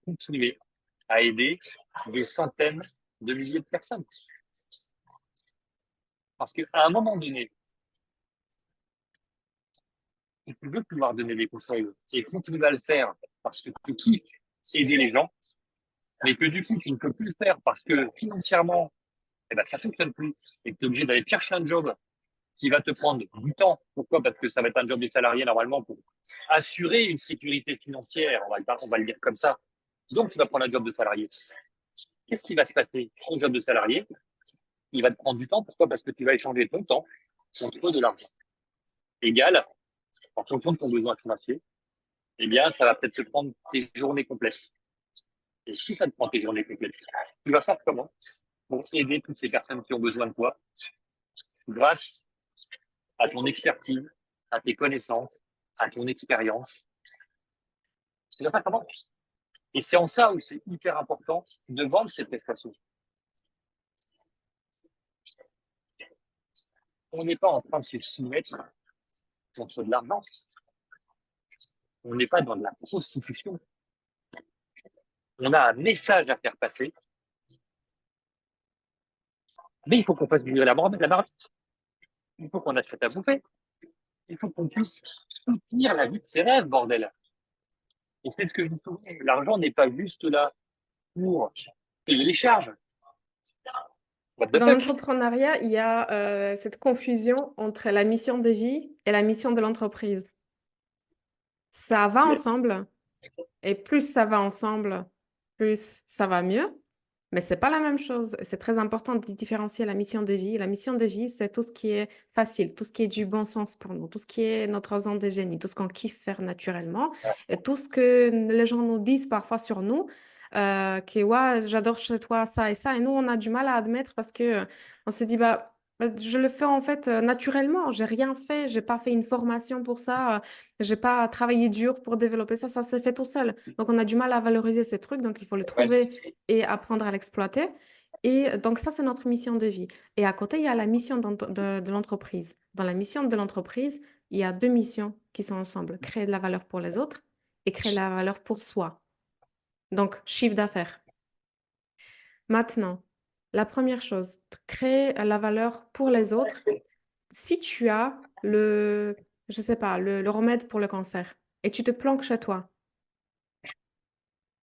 continuer à aider des centaines de milliers de personnes. Parce qu'à un moment donné, si tu veux pouvoir donner des conseils et continuer à le faire parce que tu kiffes aider les gens, mais que du coup, tu ne peux plus le faire parce que financièrement, eh ben, ça ne fonctionne plus et que tu es obligé d'aller chercher un job qui va te prendre du temps. Pourquoi? Parce que ça va être un job de salarié normalement pour assurer une sécurité financière, on va le dire comme ça. Donc, tu vas prendre un job de salarié. Qu'est-ce qui va se passer? Ton job de salarié, il va te prendre du temps. Pourquoi? Parce que tu vas échanger ton temps contre de l'argent. Égal, en fonction de ton besoin financier, eh bien, ça va peut-être se prendre tes journées complètes. Et si ça te prend tes journées complètes, tu vas faire comment pour aider toutes ces personnes qui ont besoin de toi grâce à ton expertise, à tes connaissances, à ton expérience. Tu vas faire comment? Et c'est en ça où c'est hyper important de vendre ces prestations. On n'est pas en train de se soumettre contre de l'argent. On n'est pas dans de la prostitution. On a un message à faire passer, mais il faut qu'on fasse vivre la marmite. Il faut qu'on achète à bouffer. Il faut qu'on puisse soutenir la vie de ses rêves, bordel. Et c'est ce que je vous souviens. L'argent n'est pas juste là pour payer les charges. What the Dans fuck? l'entrepreneuriat, il y a cette confusion entre la mission de vie et la mission de l'entreprise. Ça va Yes. ensemble, et plus ça va ensemble, plus ça va mieux. Mais c'est pas la même chose. C'est très important de différencier la mission de vie. La mission de vie, c'est tout ce qui est facile, tout ce qui est du bon sens pour nous, tout ce qui est notre zone de génie, tout ce qu'on kiffe faire naturellement, et tout ce que les gens nous disent parfois sur nous, que ouais, j'adore chez toi ça et ça. Et nous, on a du mal à admettre parce que on se dit, bah, je le fais en fait naturellement. J'ai rien fait, j'ai pas fait une formation pour ça, j'ai pas travaillé dur pour développer ça, ça s'est fait tout seul. Donc on a du mal à valoriser ces trucs, donc il faut le Ouais. trouver et apprendre à l'exploiter. Et donc ça, c'est notre mission de vie. Et à côté, il y a la mission de l'entreprise. Dans la mission de l'entreprise, il y a deux missions qui sont ensemble. Créer de la valeur pour les autres et créer de la valeur pour soi. Donc, chiffre d'affaires. Maintenant, la première chose, créer la valeur pour les autres. Si tu as je sais pas, le remède pour le cancer et tu te planques chez toi,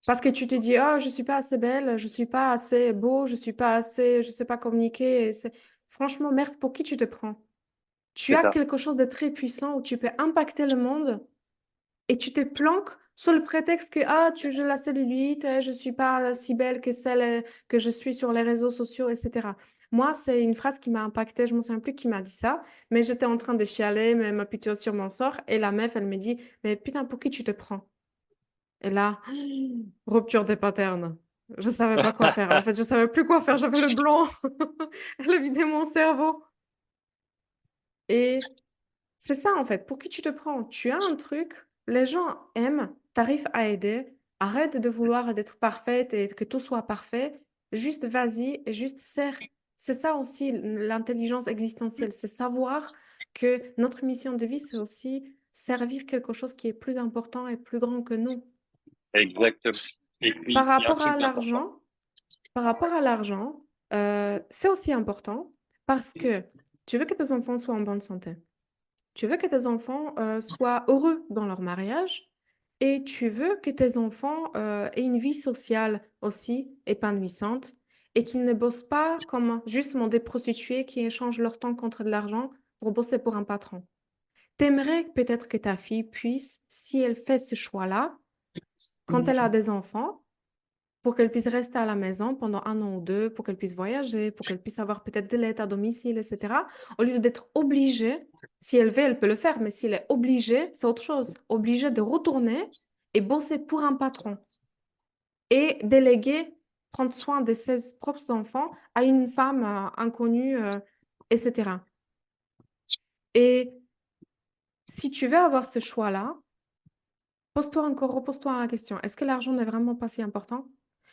parce que tu te dis, oh, je suis pas assez belle, je suis pas assez beau, je suis pas assez, je sais pas communiquer. Franchement, merde, pour qui tu te prends? Tu C'est as ça. quelque chose de très puissant où tu peux impacter le monde et tu te planques sous le prétexte que, ah, j'ai la cellulite, je suis pas si belle que celle que je suis sur les réseaux sociaux, etc. Moi, c'est une phrase qui m'a impactée, je ne me souviens plus qui m'a dit ça, mais j'étais en train de chialer, mais m'apitoyer sur mon sort, et la meuf, elle me dit, mais putain, pour qui tu te prends? Et là, rupture des patterns. Je savais pas quoi faire. En fait, je savais plus quoi faire. J'avais le blanc. Elle a vidé mon cerveau. Et c'est ça, en fait. Pour qui tu te prends? Tu as un truc, les gens aiment, t'arrives à aider. Arrête de vouloir d'être parfaite et que tout soit parfait. Juste vas-y et juste sers. C'est ça aussi l'intelligence existentielle. C'est savoir que notre mission de vie, c'est aussi servir quelque chose qui est plus important et plus grand que nous. Exactement. Et Par puis, il y a un rapport à truc important. l'argent, par rapport à l'argent, c'est aussi important parce que tu veux que tes enfants soient en bonne santé. Tu veux que tes enfants soient heureux dans leur mariage et tu veux que tes enfants aient une vie sociale aussi épanouissante et qu'ils ne bossent pas comme justement des prostituées qui échangent leur temps contre de l'argent pour bosser pour un patron. T'aimerais peut-être que ta fille puisse, si elle fait ce choix-là, quand elle a des enfants, pour qu'elle puisse rester à la maison pendant un an ou deux, pour qu'elle puisse voyager, pour qu'elle puisse avoir peut-être de l'aide à domicile, etc. Au lieu d'être obligée, si elle veut, elle peut le faire, mais si elle est obligée, c'est autre chose. Obligée de retourner et bosser pour un patron et déléguer, prendre soin de ses propres enfants à une femme inconnue, etc. Et si tu veux avoir ce choix-là, repose-toi la question, est-ce que l'argent n'est vraiment pas si important?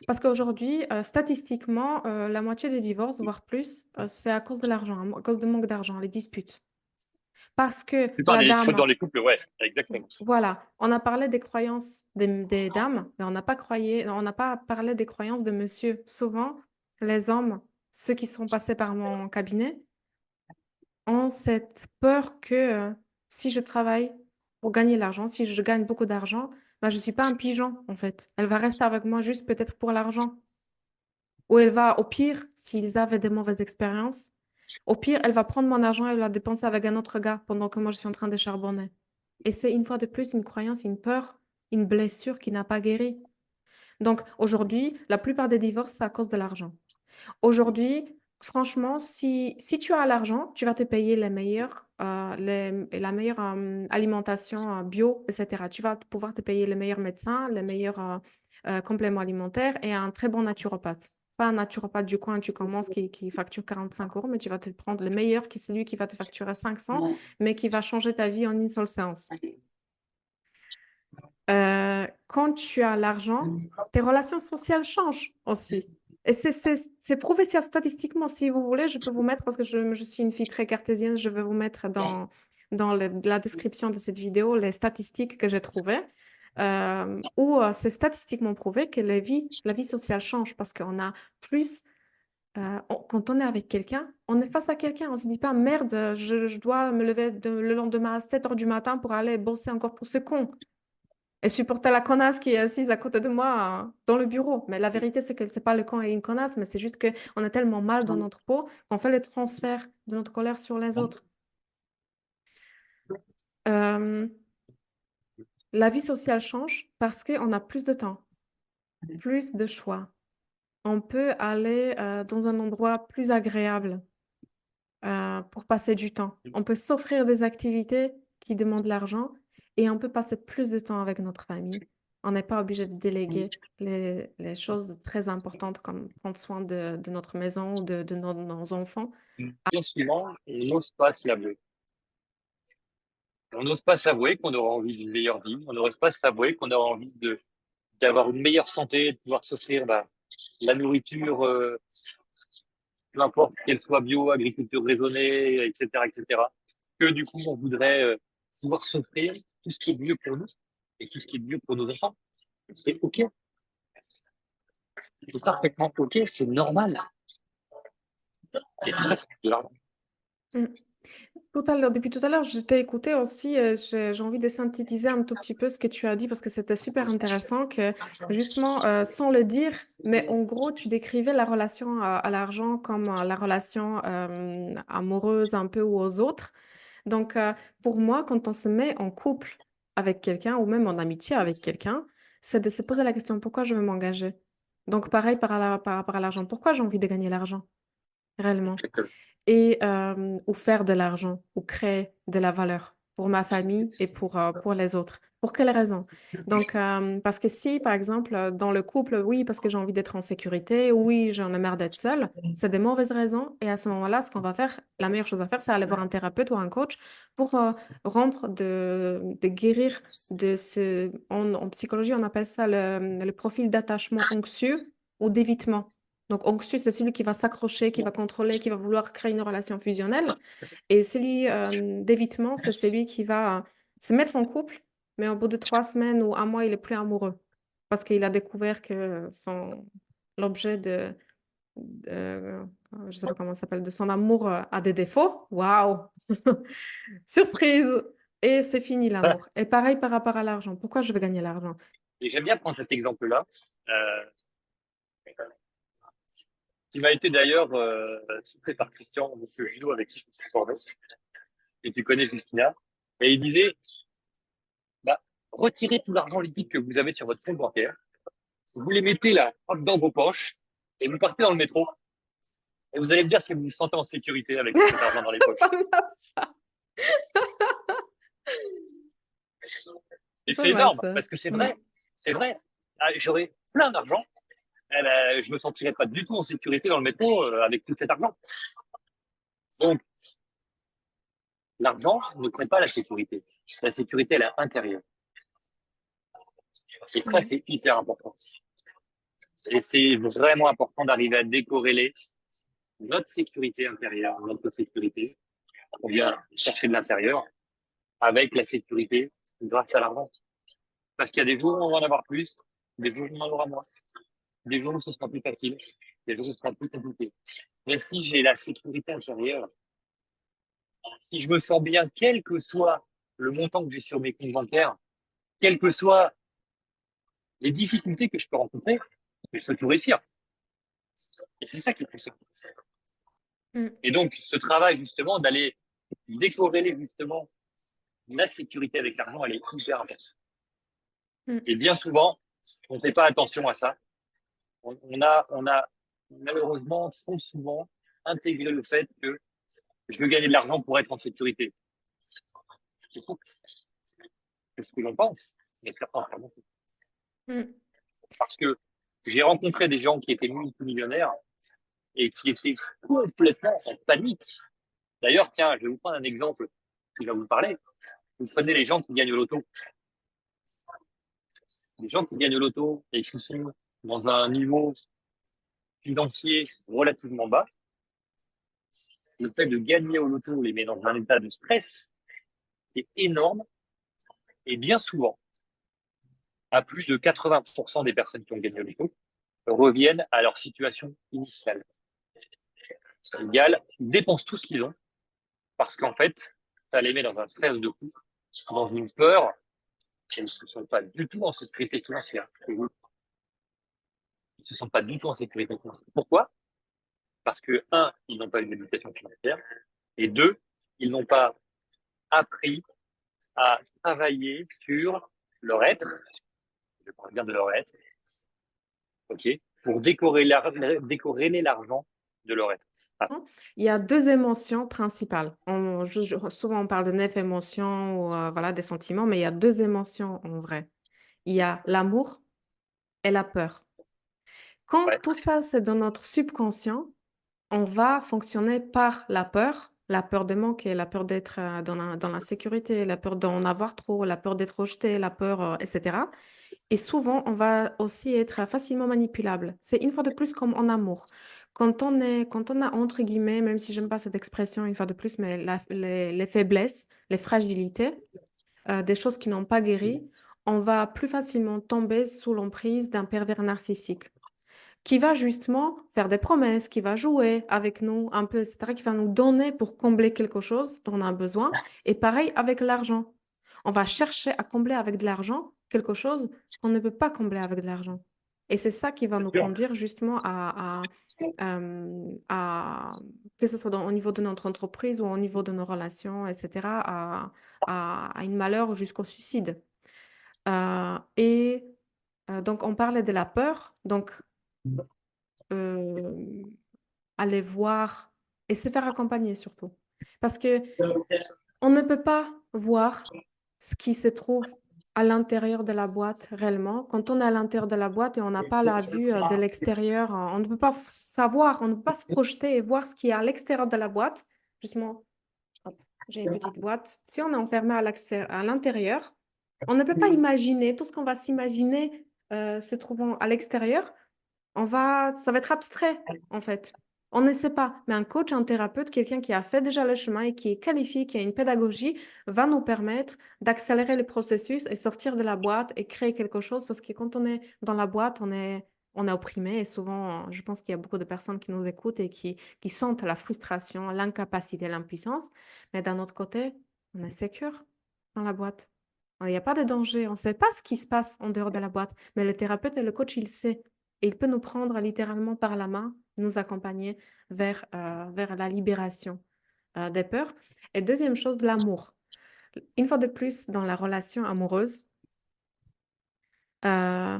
Parce qu'aujourd'hui, statistiquement, la moitié des divorces, voire plus, c'est à cause de l'argent, à cause de manque d'argent, les disputes. Parce que La plupart la des fautes dame, dans les couples, ouais, exactement. voilà, on a parlé des croyances des dames, mais on n'a pas parlé des croyances de monsieur. Souvent, les hommes, ceux qui sont passés par mon cabinet, ont cette peur que si je travaille pour gagner l'argent, si je gagne beaucoup d'argent, bah, je ne suis pas un pigeon, en fait. Elle va rester avec moi juste peut-être pour l'argent. Ou elle va, au pire, s'ils avaient des mauvaises expériences, au pire, elle va prendre mon argent et elle va dépenser avec un autre gars pendant que moi, je suis en train de charbonner. Et c'est une fois de plus une croyance, une peur, une blessure qui n'a pas guéri. Donc aujourd'hui, la plupart des divorces, c'est à cause de l'argent. Aujourd'hui, franchement, si tu as l'argent, tu vas te payer la meilleure alimentation bio, etc. Tu vas pouvoir te payer les meilleurs médecins, les meilleurs compléments alimentaires et un très bon naturopathe. Pas un naturopathe du coin, tu commences qui facture 45 euros, mais tu vas te prendre le meilleur, qui est celui qui va te facturer 500, mais qui va changer ta vie en une seule séance. Quand tu as l'argent, tes relations sociales changent aussi. Et c'est prouvé statistiquement. Si vous voulez, je peux vous mettre, parce que je suis une fille très cartésienne, je vais vous mettre dans la description de cette vidéo les statistiques que j'ai trouvées, où c'est statistiquement prouvé que la vie sociale change parce qu'on a plus. Quand on est avec quelqu'un, on est face à quelqu'un, on ne se dit pas merde, je dois me lever le lendemain à 7 heures du matin pour aller bosser encore pour ce con et supporter la connasse qui est assise à côté de moi dans le bureau. Mais la vérité, c'est que c'est pas le con et une connasse, mais c'est juste qu'on est tellement mal dans notre peau qu'on fait le transfert de notre colère sur les autres. Euh, la vie sociale change parce qu'on a plus de temps, plus de choix. On peut aller dans un endroit plus agréable pour passer du temps. On peut s'offrir des activités qui demandent de l'argent et on peut passer plus de temps avec notre famille. On n'est pas obligé de déléguer les choses très importantes comme prendre soin de notre maison ou de nos enfants. Bien souvent, on n'ose pas se l'avouer. On n'ose pas s'avouer qu'on aura envie d'une meilleure vie. On n'ose pas s'avouer qu'on aura envie d'avoir une meilleure santé, de pouvoir s'offrir la nourriture, peu importe qu'elle soit bio, agriculture raisonnée, etc., etc. Que du coup, on voudrait pouvoir s'offrir tout ce qui est mieux pour nous et tout ce qui est mieux pour nos enfants. C'est OK. C'est parfaitement OK. C'est normal. Et tout ça, c'est de l'argent. Mm. Depuis tout à l'heure, je t'ai écouté aussi. J'ai envie de synthétiser un tout petit peu ce que tu as dit parce que c'était super intéressant que justement, sans le dire, mais en gros, tu décrivais la relation à l'argent comme la relation amoureuse un peu ou aux autres. Donc, pour moi, quand on se met en couple avec quelqu'un ou même en amitié avec quelqu'un, c'est de se poser la question, pourquoi je veux m'engager? Donc, pareil par rapport à l'argent. Pourquoi j'ai envie de gagner l'argent, réellement? Et ou faire de l'argent ou créer de la valeur pour ma famille et pour les autres. Pour quelles raisons? Donc, parce que si, par exemple, dans le couple, oui, parce que j'ai envie d'être en sécurité, oui, j'en ai marre d'être seule, c'est des mauvaises raisons. Et à ce moment-là, ce qu'on va faire, la meilleure chose à faire, c'est aller voir un thérapeute ou un coach pour rompre, de guérir de ce... En psychologie, on appelle ça le profil d'attachement anxieux ou d'évitement. Donc, anxieux, c'est celui qui va s'accrocher, qui va contrôler, qui va vouloir créer une relation fusionnelle. Et celui d'évitement, c'est celui qui va se mettre en couple, mais au bout de 3 semaines ou un mois, il est plus amoureux. Parce qu'il a découvert que l'objet je sais pas comment ça s'appelle, de son amour a des défauts. Waouh! Surprise! Et c'est fini Voilà. l'amour. Et pareil par rapport à l'argent. Pourquoi je veux gagner l'argent? Et j'aime bien prendre cet exemple-là, qui m'a été d'ailleurs soufflé par Christian, monsieur Gillot, avec qui je suis formé, et tu connais Justina. Et il disait, bah, retirez tout l'argent liquide que vous avez sur votre compte bancaire, vous les mettez là, hop, dans vos poches, et vous partez dans le métro, et vous allez me dire si vous vous sentez en sécurité avec cet argent dans les poches. Pas mal ça. Et Pas c'est mal énorme, ça. parce que c'est Mm. vrai, c'est vrai. Ah, j'aurais plein d'argent, eh ben, je me sentirais pas du tout en sécurité dans le métro avec tout cet argent. Donc, l'argent ne crée pas la sécurité. La sécurité, elle est intérieure. Et ça, Mm. c'est hyper important. Et c'est vraiment important d'arriver à décorréler notre sécurité intérieure, notre sécurité, On vient chercher de l'intérieur avec la sécurité grâce à l'argent. Parce qu'il y a des jours où on va en avoir plus, des jours où on en aura moins, des jours où ce sera plus facile, des jours où ce sera plus compliqué. Mais si j'ai la sécurité intérieure, si je me sens bien, quel que soit le montant que j'ai sur mes comptes bancaires, quelles que soient les difficultés que je peux rencontrer, je peux tout réussir. Et c'est ça qui est puissant. Mm. Et donc, ce travail, justement, d'aller décorréler, justement, la sécurité avec l'argent, elle est hyper importante. Mm. Et bien souvent, on ne fait pas attention à ça. On a malheureusement trop souvent intégré le fait que je veux gagner de l'argent pour être en sécurité. C'est faux. C'est ce que l'on pense, mais certains en font beaucoup. Mm. Parce que j'ai rencontré des gens qui étaient multimillionnaires et qui étaient complètement en panique. D'ailleurs, tiens, je vais vous prendre un exemple qui va vous parler. Vous prenez les gens qui gagnent au loto. Les gens qui gagnent au loto et qui sont dans un niveau financier relativement bas, le fait de gagner au loto les met dans un état de stress qui est énorme et bien souvent, à plus de 80% des personnes qui ont gagné au loto reviennent à leur situation initiale. Égale, ils dépensent tout ce qu'ils ont parce qu'en fait, ça les met dans un stress de coût, dans une peur, et ils ne se sentent pas du tout en sécurité financière. Ils ne se sentent pas du tout en sécurité financière. Pourquoi? Parce que, un, ils n'ont pas eu d'éducation financière, et deux, ils n'ont pas appris à travailler sur leur être, je parle bien de leur être, ok, pour décorréler l'argent de leur être. Ah, Il y a deux émotions principales. Souvent, on parle de 9 émotions ou voilà, des sentiments, mais il y a deux émotions en vrai. Il y a l'amour et la peur. Quand ouais, tout ça, c'est dans notre subconscient, on va fonctionner par la peur de manquer, la peur d'être dans l'insécurité, la peur d'en avoir trop, la peur d'être rejeté, la peur, etc. Et souvent, on va aussi être facilement manipulable. C'est une fois de plus comme en amour. Quand on a, entre guillemets, même si j'aime pas cette expression une fois de plus, mais les faiblesses, les fragilités, des choses qui n'ont pas guéri, on va plus facilement tomber sous l'emprise d'un pervers narcissique qui va justement faire des promesses, qui va jouer avec nous un peu, etc., qui va nous donner pour combler quelque chose dont on a besoin. Et pareil avec l'argent. On va chercher à combler avec de l'argent quelque chose qu'on ne peut pas combler avec de l'argent. Et c'est ça qui va bien nous sûr. conduire justement que ce soit au niveau de notre entreprise ou au niveau de nos relations, etc., à une malheur jusqu'au suicide. Et donc, on parlait de la peur. Donc, euh, aller voir et se faire accompagner surtout. Parce que on ne peut pas voir ce qui se trouve à l'intérieur de la boîte réellement. Quand on est à l'intérieur de la boîte et on n'a pas la vue de l'extérieur, on ne peut pas savoir, on ne peut pas se projeter et voir ce qui est à l'extérieur de la boîte. Justement, hop, j'ai une petite boîte. Si on est enfermé à l'intérieur, on ne peut pas imaginer tout ce qu'on va s'imaginer se trouvant à l'extérieur. Ça va être abstrait, en fait. On ne sait pas, mais un coach, un thérapeute, quelqu'un qui a fait déjà le chemin et qui est qualifié, qui a une pédagogie, va nous permettre d'accélérer le processus et sortir de la boîte et créer quelque chose parce que quand on est dans la boîte, on est opprimé et souvent, je pense qu'il y a beaucoup de personnes qui nous écoutent et qui sentent la frustration, l'incapacité, l'impuissance, mais d'un autre côté, on est sécure dans la boîte. Il n'y a pas de danger, on ne sait pas ce qui se passe en dehors de la boîte, mais le thérapeute et le coach, il sait. Et il peut nous prendre littéralement par la main, nous accompagner vers la libération des peurs. Et deuxième chose, l'amour. Une fois de plus, dans la relation amoureuse, euh,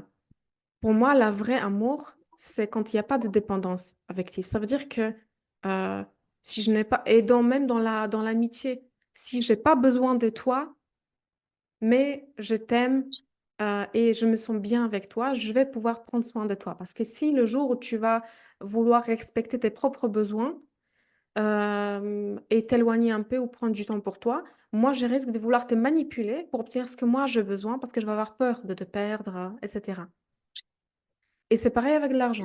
pour moi, la vraie amour, c'est quand il n'y a pas de dépendance affective. Ça veut dire que euh, si je n'ai pas, et même dans l'amitié, si j'ai pas besoin de toi, mais je t'aime et je me sens bien avec toi, je vais pouvoir prendre soin de toi. Parce que si le jour où tu vas vouloir respecter tes propres besoins et t'éloigner un peu ou prendre du temps pour toi, moi, je risque de vouloir te manipuler pour obtenir ce que moi j'ai besoin parce que je vais avoir peur de te perdre, etc. Et c'est pareil avec l'argent.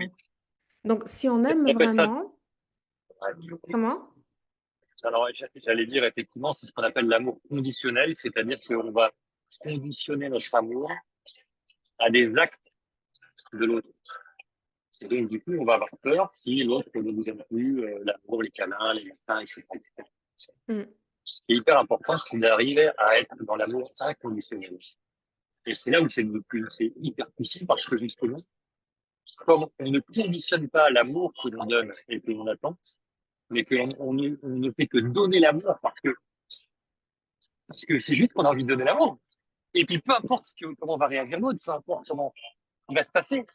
Donc, si on aime On appelle ça, vraiment, comment? Alors, j'allais dire, effectivement, c'est ce qu'on appelle l'amour conditionnel, c'est-à-dire qu'on va conditionner notre amour à des actes de l'autre. Et donc, du coup, on va avoir peur si l'autre ne nous aime plus, l'amour, les câlins, les machins, etc. Mm. Ce qui est hyper important, c'est d'arriver à être dans l'amour inconditionnel. Et c'est là où c'est hyper poussé parce que justement, comme on ne conditionne pas l'amour que l'on donne et que l'on attend, mais on ne fait que donner l'amour parce que c'est juste qu'on a envie de donner l'amour. Et puis peu importe comment va réagir l'autre, peu importe comment il va se passer,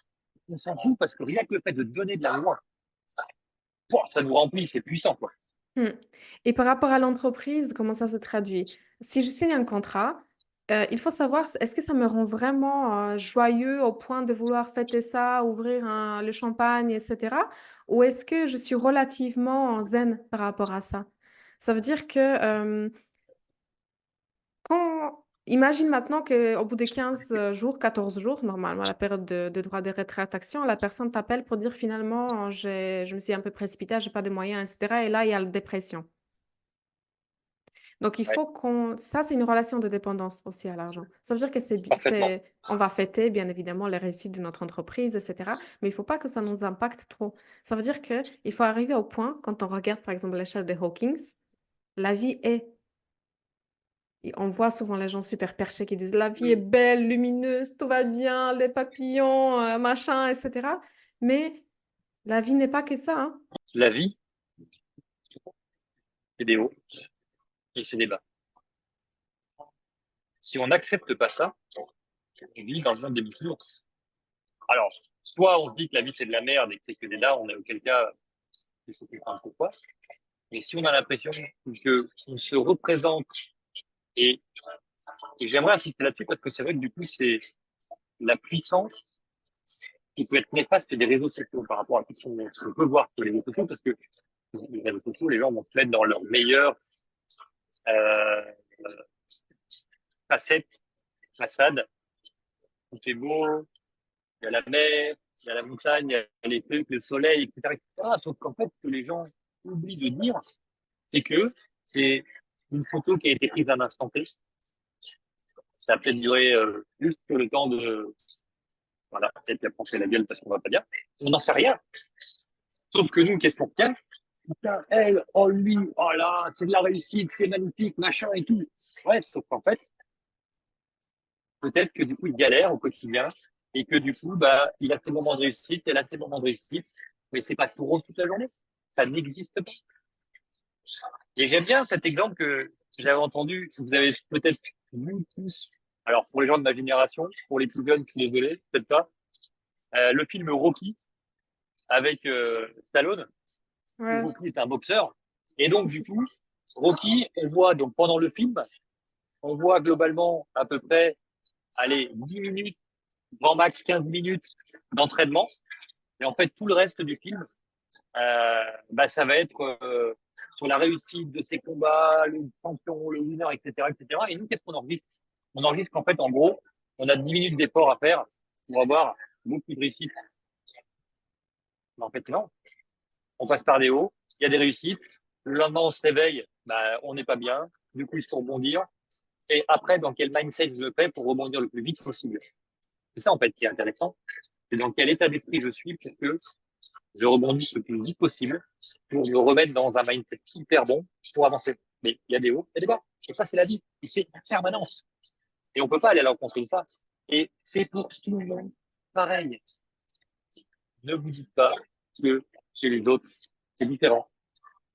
on s'en fout parce que rien que le fait de donner de l'amour, ça nous remplit, c'est puissant, quoi. Mm. Et par rapport à l'entreprise, comment ça se traduit? Si je signe un contrat, il faut savoir, est-ce que ça me rend vraiment joyeux au point de vouloir fêter ça, ouvrir le champagne, etc. Ou est-ce que je suis relativement zen par rapport à ça? Ça veut dire que imagine maintenant qu'au bout de 15 jours, 14 jours, normalement, la période de droit de rétractation, la personne t'appelle pour dire finalement, je me suis un peu précipitée, j'ai pas de moyens, etc. Et là, il y a la dépression. Donc, il Ouais, faut ça, c'est une relation de dépendance aussi à l'argent. Ça veut dire que parfaitement. on va fêter, bien évidemment, les réussites de notre entreprise, etc. Mais il faut pas que ça nous impacte trop. Ça veut dire qu'il faut arriver au point, quand on regarde, par exemple, l'échelle de Hawkins, la vie est. Et on voit souvent les gens super perchés qui disent la vie est belle, lumineuse, tout va bien, les papillons, machin, etc. Mais la vie n'est pas que ça, hein. La vie, c'est des hauts et c'est des bas. Si on n'accepte pas ça, on vit dans le monde des bisounours. Alors, soit on se dit que la vie c'est de la merde et que c'est que des là, on est auquel cas, il faut qu'on fasse pourquoi. Et si on a l'impression que on se représente et, et j'aimerais insister là-dessus parce que c'est vrai que du coup c'est la puissance qui peut être néfaste des réseaux sociaux par rapport à ce qu'on peut voir sur les réseaux sociaux parce que les réseaux sociaux, les gens vont se mettre dans leur meilleure euh, facette, façade. Il fait beau, il y a la mer, il y a la montagne, il y a les trucs, le soleil, etc., etc. Sauf qu'en fait, ce que les gens oublient de dire, c'est que c'est une photo qui a été prise à un instant T. Ça a peut-être duré juste le temps de... Voilà, peut-être qu'il a pensé la gueule parce qu'on va pas dire. On n'en sait rien. Sauf que nous, qu'est-ce qu'on tient? Putain, elle, oh lui, oh là, c'est de la réussite, c'est magnifique, machin et tout. Ouais, sauf qu'en fait, peut-être que du coup, il galère au quotidien et que du coup, bah, il a ses moments de réussite, elle a ses moments de réussite, mais c'est pas tout rose toute la journée. Ça n'existe pas. Et j'aime bien cet exemple que j'avais entendu, que vous avez peut-être vu tous. Alors, pour les gens de ma génération, pour les plus jeunes, je suis désolé, peut-être pas. Le film Rocky avec Stallone, où Ouais. Rocky est un boxeur. Et donc, du coup, Rocky, on voit donc pendant le film, on voit globalement à peu près, allez, 10 minutes, grand max 15 minutes d'entraînement. Et en fait, tout le reste du film, bah, ça va être sur la réussite de ses combats, le champion, le winner, etc., etc. Et cetera. Et nous, qu'est-ce qu'on enregistre? On enregistre qu'en fait, en gros, on a 10 minutes d'effort à faire pour avoir beaucoup de réussite. Mais en fait, non. On passe par des hauts, il y a des réussites. Le lendemain, on se réveille, bah, on n'est pas bien. Du coup, il faut rebondir. Et après, dans quel mindset je le fais pour rebondir le plus vite possible? C'est ça, en fait, qui est intéressant. C'est dans quel état d'esprit je suis pour que je rebondisse le plus vite possible pour me remettre dans un mindset hyper bon pour avancer. Mais il y a des hauts, il y a des bas. Et ça, c'est la vie. Et c'est en permanence. Et on peut pas aller à l'encontre de ça. Et c'est pour tout le monde pareil. Ne vous dites pas que chez les autres, c'est différent.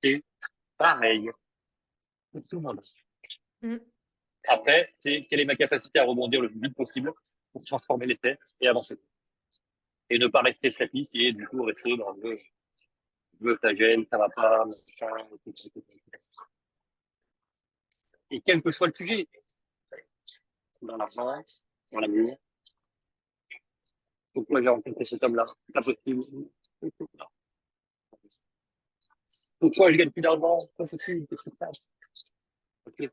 C'est pareil pour tout le monde. Mm. Après, c'est quelle est ma capacité à rebondir le plus vite possible pour transformer l'essai et avancer. Et ne pas rester statique et du coup rester dans le je veux ta gêne, ça va pas, machin, etc. Et quel que soit le sujet, dans l'argent, dans l'amour, pourquoi j'ai rencontré cet homme-là, c'est pas possible. Pourquoi je gagne plus d'argent, c'est pas possible, qu'est-ce qui se passe? Ok.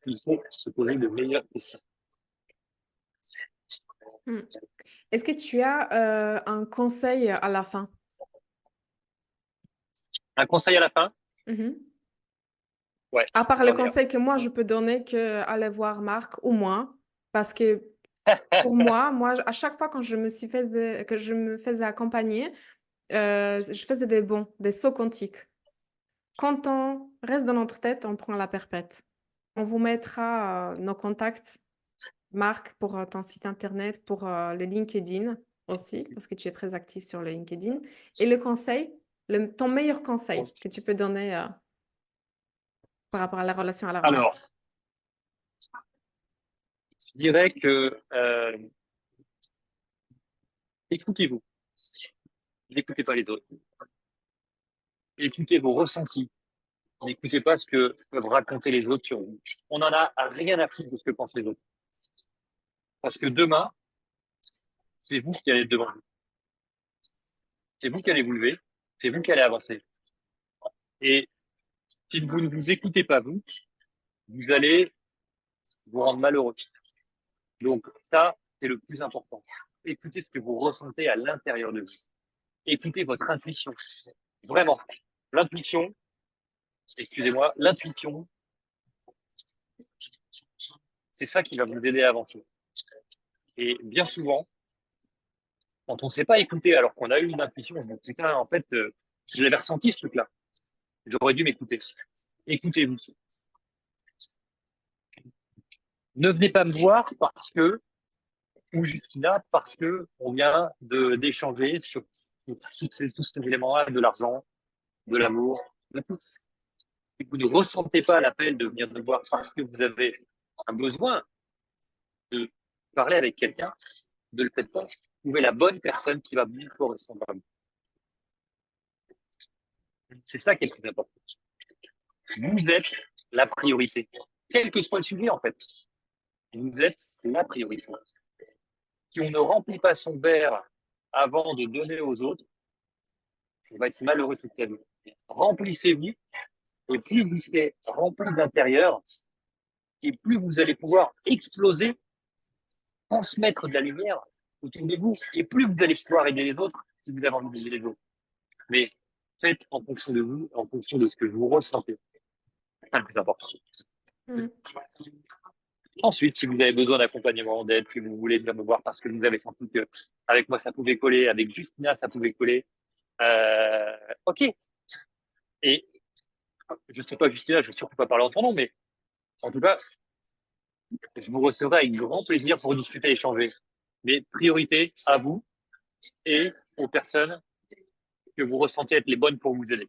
Il faut se poser de meilleures questions. Mm. Est-ce que tu as un conseil à la fin? Un conseil à la fin, Mhm. Ouais, À part le j'en ai un. conseil que moi je peux donner que aller voir Marc ou moi, parce que pour moi, à chaque fois quand que je me faisais accompagner, je faisais des bons, des sauts quantiques. Quand on reste dans notre tête, on prend la perpète. On vous mettra nos contacts, Marc, pour ton site internet, pour le LinkedIn aussi, parce que tu es très actif sur le LinkedIn. Et le conseil, ton meilleur conseil que tu peux donner par rapport à la relation à l'argent. Alors, je dirais que écoutez-vous. N'écoutez pas les autres. Écoutez vos ressentis. N'écoutez pas ce que peuvent raconter les autres sur vous. On en a rien à foutre de ce que pensent les autres. Parce que demain, c'est vous qui allez être devant vous. C'est vous qui allez vous lever. C'est vous qui allez avancer. Et si vous ne vous écoutez pas vous, vous allez vous rendre malheureux. Donc ça, c'est le plus important. Écoutez ce que vous ressentez à l'intérieur de vous. Écoutez votre intuition. Vraiment. L'intuition, excusez-moi, l'intuition, c'est ça qui va vous aider à avancer. Et bien souvent, quand on ne sait pas écouter alors qu'on a eu une intuition, on se dit, putain, en fait, je l'avais ressenti ce truc-là. J'aurais dû m'écouter. Écoutez-vous. Ne venez pas me voir parce que, ou juste là, parce que on vient d'échanger sur tous ces éléments-là, de l'argent, de l'amour, de tout. Si vous ne ressentez pas l'appel de venir me voir parce que vous avez un besoin de parler avec quelqu'un, ne le faites pas. Trouvez la bonne personne qui va vous correspondre à vous. C'est ça qui est le plus important. Vous êtes la priorité. Quel que soit le sujet, en fait. Vous êtes la priorité. Si on ne remplit pas son verre avant de donner aux autres, on va être malheureux toute la vie. Remplissez-vous, et plus vous serez rempli d'intérieur, et plus vous allez pouvoir exploser, transmettre de la lumière autour de vous, et plus vous allez pouvoir aider les autres si vous avez envie d'aider les autres. Mais faites en fonction de vous, en fonction de ce que vous ressentez. C'est ça le plus important. Mm. Ensuite, si vous avez besoin d'accompagnement, d'aide, que vous voulez venir me voir parce que vous avez senti que avec moi ça pouvait coller, avec Justina ça pouvait coller, ok. Et je sais pas Justina, je ne veux surtout pas parler en ton nom, mais en tout cas, je vous recevrai avec grand plaisir pour discuter et échanger. Mais priorité à vous et aux personnes que vous ressentez être les bonnes pour vous aider.